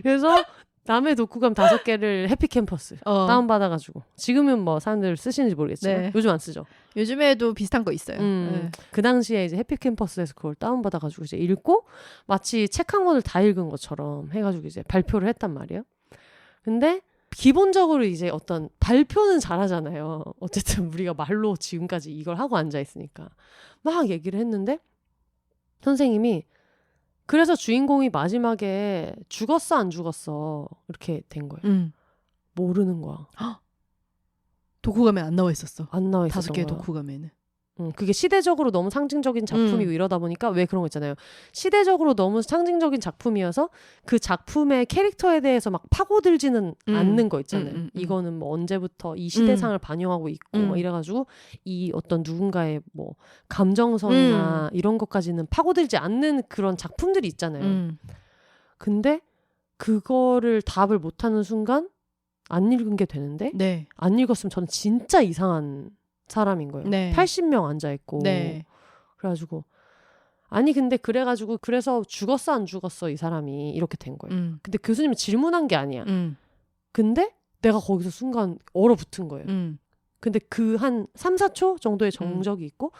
그래서 남의 독후감 5개를 해피캠퍼스 다운받아가지고 지금은 뭐 사람들 쓰시는지 모르겠지만 네. 요즘 안 쓰죠. 요즘에도 비슷한 거 있어요. 네. 그 당시에 이제 해피캠퍼스에서 그걸 다운받아가지고 이제 읽고 마치 책 한 권을 다 읽은 것처럼 해가지고 이제 발표를 했단 말이에요. 근데 기본적으로 이제 어떤 발표는 잘하잖아요. 어쨌든 우리가 말로 지금까지 이걸 하고 앉아있으니까 막 얘기를 했는데 선생님이 그래서 주인공이 마지막에 죽었어 안 죽었어 이렇게 된 거예요. 모르는 거야. 독후감에 안 나와 있었어. 안 나와 있었던 5개의 거야. 독후감에는. 그게 시대적으로 너무 상징적인 작품이고 이러다 보니까 왜 그런 거 있잖아요. 시대적으로 너무 상징적인 작품이어서 그 작품의 캐릭터에 대해서 막 파고들지는 않는 거 있잖아요. 이거는 뭐 언제부터 이 시대상을 반영하고 있고 막 이래가지고 이 어떤 누군가의 뭐 감정선이나 이런 것까지는 파고들지 않는 그런 작품들이 있잖아요. 근데 그거를 답을 못하는 순간 안 읽은 게 되는데 네. 안 읽었으면 저는 진짜 이상한 사람인 거예요. 네. 80명 앉아있고. 네. 그래가지고 아니 근데 그래가지고 그래서 죽었어 안 죽었어 이 사람이 이렇게 된 거예요. 근데 교수님이 질문한 게 아니야. 근데 내가 거기서 순간 얼어붙은 거예요. 근데 그 한 3, 4초 정도의 정적이 있고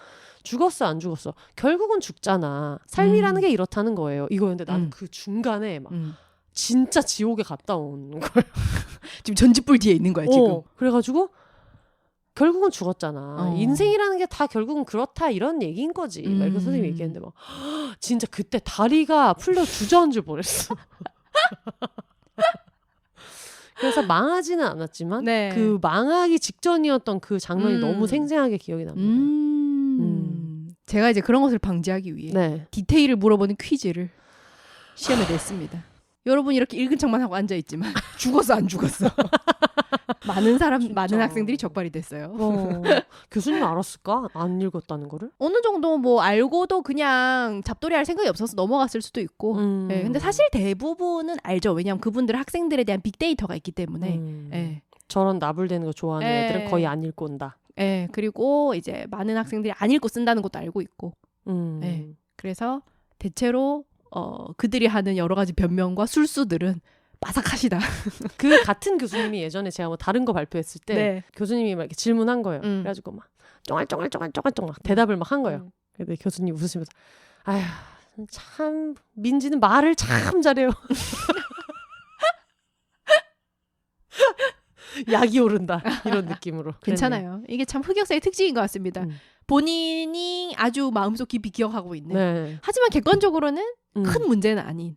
죽었어 안 죽었어 결국은 죽잖아. 삶이라는 게 이렇다는 거예요. 이거였는데 나는 그 중간에 막 진짜 지옥에 갔다 온 거예요. 지금 전지불 뒤에 있는 거야 지금. 그래가지고 결국은 죽었잖아. 인생이라는 게 다 결국은 그렇다 이런 얘기인 거지. 막 이렇게 선생님이 얘기했는데 막 진짜 그때 다리가 풀려 주저앉을 뻔했어. 그래서 망하지는 않았지만 네. 그 망하기 직전이었던 그 장면이 너무 생생하게 기억이 납니다. 제가 이제 그런 것을 방지하기 위해 네. 디테일을 물어보는 퀴즈를 시험에 냈습니다. 여러분 이렇게 읽은 척만 하고 앉아있지만 죽었어 안 죽었어. 많은 학생들이 적발이 됐어요. 교수님 알았을까? 안 읽었다는 거를? 어느 정도 뭐 알고도 그냥 잡돌이 할 생각이 없어서 넘어갔을 수도 있고. 네, 근데 사실 대부분은 알죠. 왜냐하면 그분들 학생들에 대한 빅데이터가 있기 때문에. 네. 저런 나불대는 거 좋아하는 애들은 거의 안 읽고 온다. 네, 그리고 이제 많은 학생들이 안 읽고 쓴다는 것도 알고 있고. 네, 그래서 대체로 그들이 하는 여러 가지 변명과 술수들은 빠삭하시다. 그 같은 교수님이 예전에 제가 뭐 다른 거 발표했을 때 네. 교수님이 막 이렇게 질문한 거예요. 그래가지고 막 쫑알쫑알 대답을 막 한 거예요. 근데 교수님 웃으시면서 아휴 참 민지는 말을 참 잘해요. 약이 오른다 이런 느낌으로. 괜찮아요. 이게 참 흑역사의 특징인 것 같습니다. 본인이 아주 마음속 깊이 기억하고 있는. 네. 하지만 객관적으로는 큰 문제는 아닌.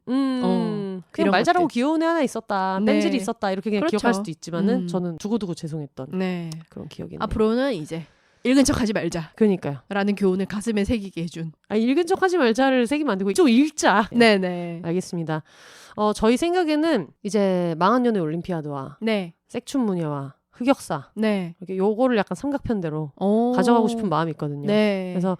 그냥 말 잘하고 귀여운 애 하나 있었다. 네. 뺀질이 있었다. 이렇게 그냥 그렇죠. 기억할 수도 있지만은 저는 두고두고 죄송했던 네. 그런 기억이 있네요. 앞으로는 이제 읽은 척하지 말자. 그러니까요. 라는 교훈을 가슴에 새기게 해준. 읽은 척 하지 말자를 새기면 안 되고 좀 읽자. 네네. 알겠습니다. 저희 생각에는 이제 망한 연애 올림피아드와 네. 색춘무녀와 흑역사 네. 이렇게 요거를 약간 삼각편대로 오. 가져가고 싶은 마음이 있거든요. 네. 그래서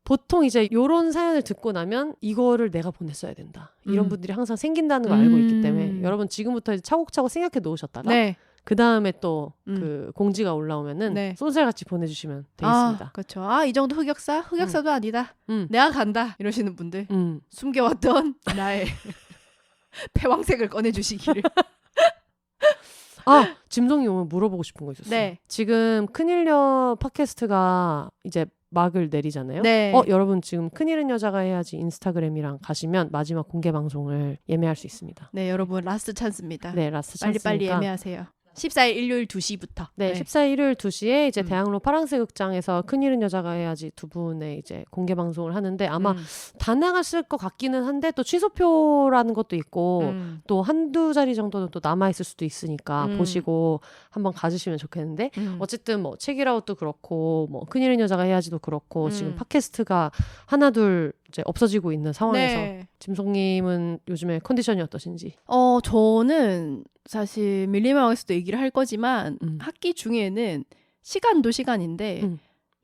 보통 이제 요런 사연을 듣고 나면 이거를 내가 보냈어야 된다. 이런 분들이 항상 생긴다는 걸 알고 있기 때문에 여러분 지금부터 이제 차곡차곡 생각해 놓으셨다가 네. 그 다음에 또 그 공지가 올라오면은 네. 소설같이 보내주시면 되겠습니다. 그렇죠. 이 정도 흑역사도 아니다. 내가 간다. 이러시는 분들 숨겨왔던 나의 패왕색을 꺼내주시기를. 짐송이 오면 물어보고 싶은 거 있었어요. 네. 지금 큰일녀 팟캐스트가 이제 막을 내리잖아요. 네. 여러분 지금 큰일은 여자가 해야지 인스타그램이랑 가시면 마지막 공개 방송을 예매할 수 있습니다. 네, 여러분 라스트 찬스입니다. 네, 라스트 찬스니까 빨리 예매하세요. 14일 일요일 2시부터. 네, 14일 일요일 2시에 이제 음. 대학로 파랑새 극장에서 큰일은 여자가 해야지 두 분의 이제 공개 방송을 하는데 아마 다 나갔을 것 같기는 한데 또 취소표라는 것도 있고 또 한두 자리 정도는 또 남아있을 수도 있으니까 보시고 한번 가주시면 좋겠는데 어쨌든 뭐 책이라웃도 그렇고 뭐 큰일은 여자가 해야지도 그렇고 지금 팟캐스트가 하나둘 이제 없어지고 있는 상황에서 네. 짐송님은 요즘에 컨디션이 어떠신지? 저는 사실 밀리마왕에서도 얘기를 할 거지만 학기 중에는 시간도 시간인데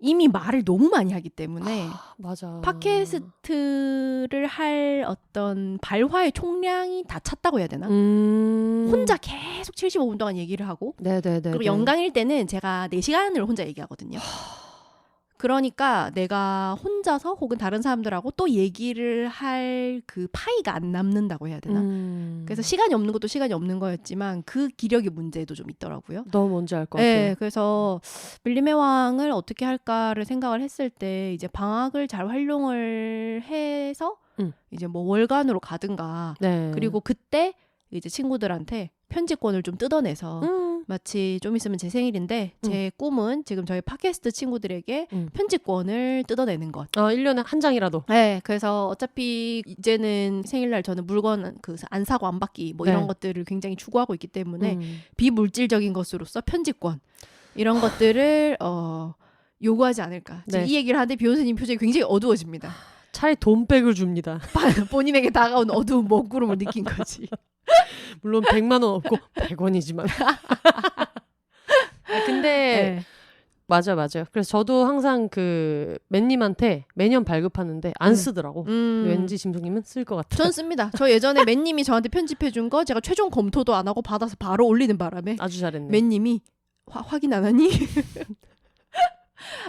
이미 말을 너무 많이 하기 때문에 맞아. 팟캐스트를 할 어떤 발화의 총량이 다 찼다고 해야 되나? 혼자 계속 75분 동안 얘기를 하고 네네네. 그리고 연강일 때는 제가 4시간을 혼자 얘기하거든요. 그러니까 내가 혼자서 혹은 다른 사람들하고 또 얘기를 할 그 파이가 안 남는다고 해야 되나? 그래서 시간이 없는 것도 시간이 없는 거였지만 그 기력의 문제도 좀 있더라고요. 너무 뭔지 알 것 같아요. 네, 그래서 밀림의 왕을 어떻게 할까를 생각을 했을 때 이제 방학을 잘 활용을 해서 이제 뭐 월간으로 가든가 네. 그리고 그때 이제 친구들한테 편집권을 좀 뜯어내서 마치 좀 있으면 제 생일인데 제 꿈은 지금 저희 팟캐스트 친구들에게 편집권을 뜯어내는 것. 1년에 한 장이라도. 네, 그래서 어차피 이제는 생일날 저는 물건 그 안 사고 안 받기 뭐 이런 것들을 굉장히 추구하고 있기 때문에 비물질적인 것으로서 편집권 이런 것들을 요구하지 않을까. 지금 이 얘기를 하는데 비욘세님 표정이 굉장히 어두워집니다. 차라리 돈백을 줍니다. 본인에게 다가온 어두운 먹구름을 느낀 거지. 물론 100만 원 없고 100원이지만. 근데 네. 맞아요. 그래서 저도 항상 그 맨님한테 매년 발급하는데 안 쓰더라고. 왠지 짐송님은 쓸 것 같아요. 전 씁니다. 저 예전에 맨님이 저한테 편집해준 거 제가 최종 검토도 안 하고 받아서 바로 올리는 바람에 아주 잘했네. 맨님이 확인 안 하니?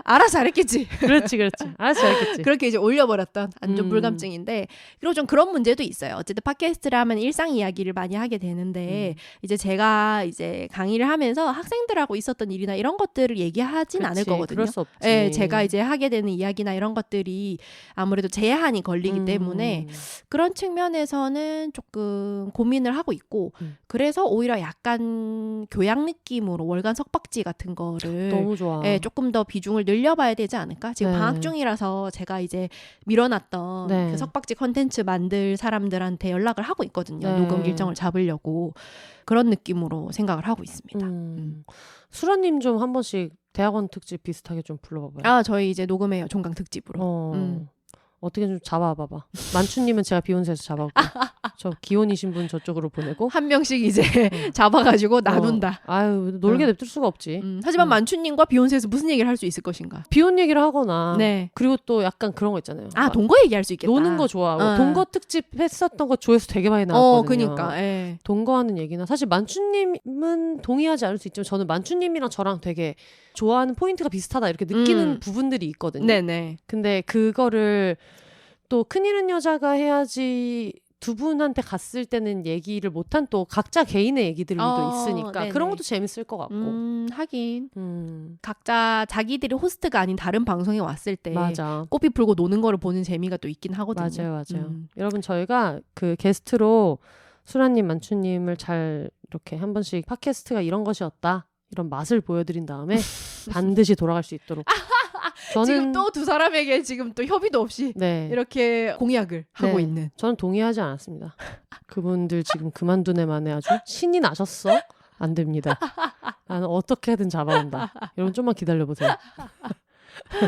알아서 잘했겠지. 그렇지. 알았어, 잘했겠지. 그렇게 이제 올려버렸던 안 좋은 불감증인데 그리고 좀 그런 문제도 있어요. 어쨌든 팟캐스트를 하면 일상 이야기를 많이 하게 되는데 이제 제가 이제 강의를 하면서 학생들하고 있었던 일이나 이런 것들을 얘기하진 않을 거거든요. 그럴 수 없지. 네, 제가 이제 하게 되는 이야기나 이런 것들이 아무래도 제한이 걸리기 때문에 그런 측면에서는 조금 고민을 하고 있고 그래서 오히려 약간 교양 느낌으로 월간 석박지 같은 거를 너무 좋아. 조금 더 비중을 늘려봐야 되지 않을까? 지금 방학 중이라서 제가 이제 밀어놨던 그 석박지 컨텐츠 만들 사람들한테 연락을 하고 있거든요. 녹음 일정을 잡으려고 그런 느낌으로 생각을 하고 있습니다. 수라님 좀 한 번씩 대학원 특집 비슷하게 좀 불러봐봐요. 저희 이제 녹음해요. 종강 특집으로. 어떻게 좀 잡아봐봐. 만추님은 제가 비욘세에서 잡아올게요. 저 기혼이신 분 저쪽으로 보내고 한 명씩 이제 잡아가지고 나눈다. 아유 놀게 냅둘 수가 없지. 하지만 만추님과 비욘세에서 무슨 얘기를 할 수 있을 것인가? 비혼 얘기를 하거나 네. 그리고 또 약간 그런 거 있잖아요. 동거 얘기할 수 있겠다. 노는 거 좋아. 동거 특집 했었던 거 조회수 되게 많이 나왔거든요. 그니까. 동거하는 얘기나 사실 만추님은 동의하지 않을 수 있지만 저는 만추님이랑 저랑 되게 좋아하는 포인트가 비슷하다 이렇게 느끼는 부분들이 있거든요. 네네. 근데 그거를 또 큰일은 여자가 해야지 두 분한테 갔을 때는 얘기를 못한 또 각자 개인의 얘기들도 있으니까 네네. 그런 것도 재밌을 것 같고. 하긴. 각자 자기들이 호스트가 아닌 다른 방송에 왔을 때 맞아. 꼬피 풀고 노는 거를 보는 재미가 또 있긴 하거든요. 맞아요. 여러분 저희가 그 게스트로 수라님, 만추님을 잘 이렇게 한 번씩 팟캐스트가 이런 것이었다. 이런 맛을 보여드린 다음에 반드시 돌아갈 수 있도록. 저는 지금 또 두 사람에게 지금 또 협의도 없이 이렇게 공약을 하고 있는. 저는 동의하지 않았습니다. 그분들 지금 그만둔 애만에 아주 신이 나셨어? 안 됩니다. 나는 어떻게든 잡아온다. 여러분 좀만 기다려보세요.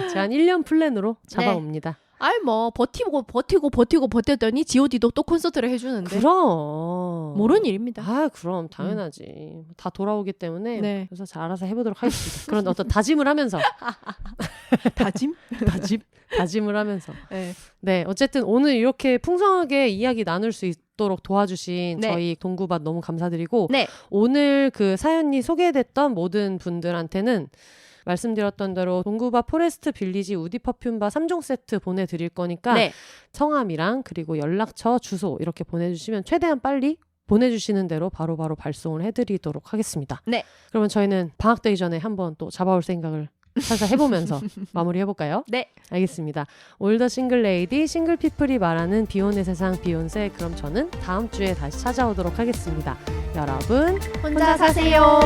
제가 한 1년 플랜으로 잡아옵니다. 아이 뭐 버티더니 G.O.D도 또 콘서트를 해주는데 그럼 모르는 일입니다. 그럼 당연하지. 다 돌아오기 때문에 그래서 잘 알아서 해보도록 하겠습니다. 그런 어떤 다짐을 하면서 다짐을 하면서 네 어쨌든 오늘 이렇게 풍성하게 이야기 나눌 수 있도록 도와주신 저희 동구밭 너무 감사드리고 오늘 그 사연이 소개됐던 모든 분들한테는 말씀드렸던 대로 동구바 포레스트 빌리지 우디 퍼퓸바 3종 세트 보내드릴 거니까 성함이랑 그리고 연락처 주소 이렇게 보내주시면 최대한 빨리 보내주시는 대로 바로바로 발송을 해드리도록 하겠습니다. 그러면 저희는 방학 되기 전에 한번 또 잡아올 생각을 살살 해보면서 마무리해볼까요? 네. 알겠습니다. 올더 싱글 레이디 싱글 피플이 말하는 비혼의 세상 비욘세 그럼 저는 다음 주에 다시 찾아오도록 하겠습니다. 여러분 혼자 사세요.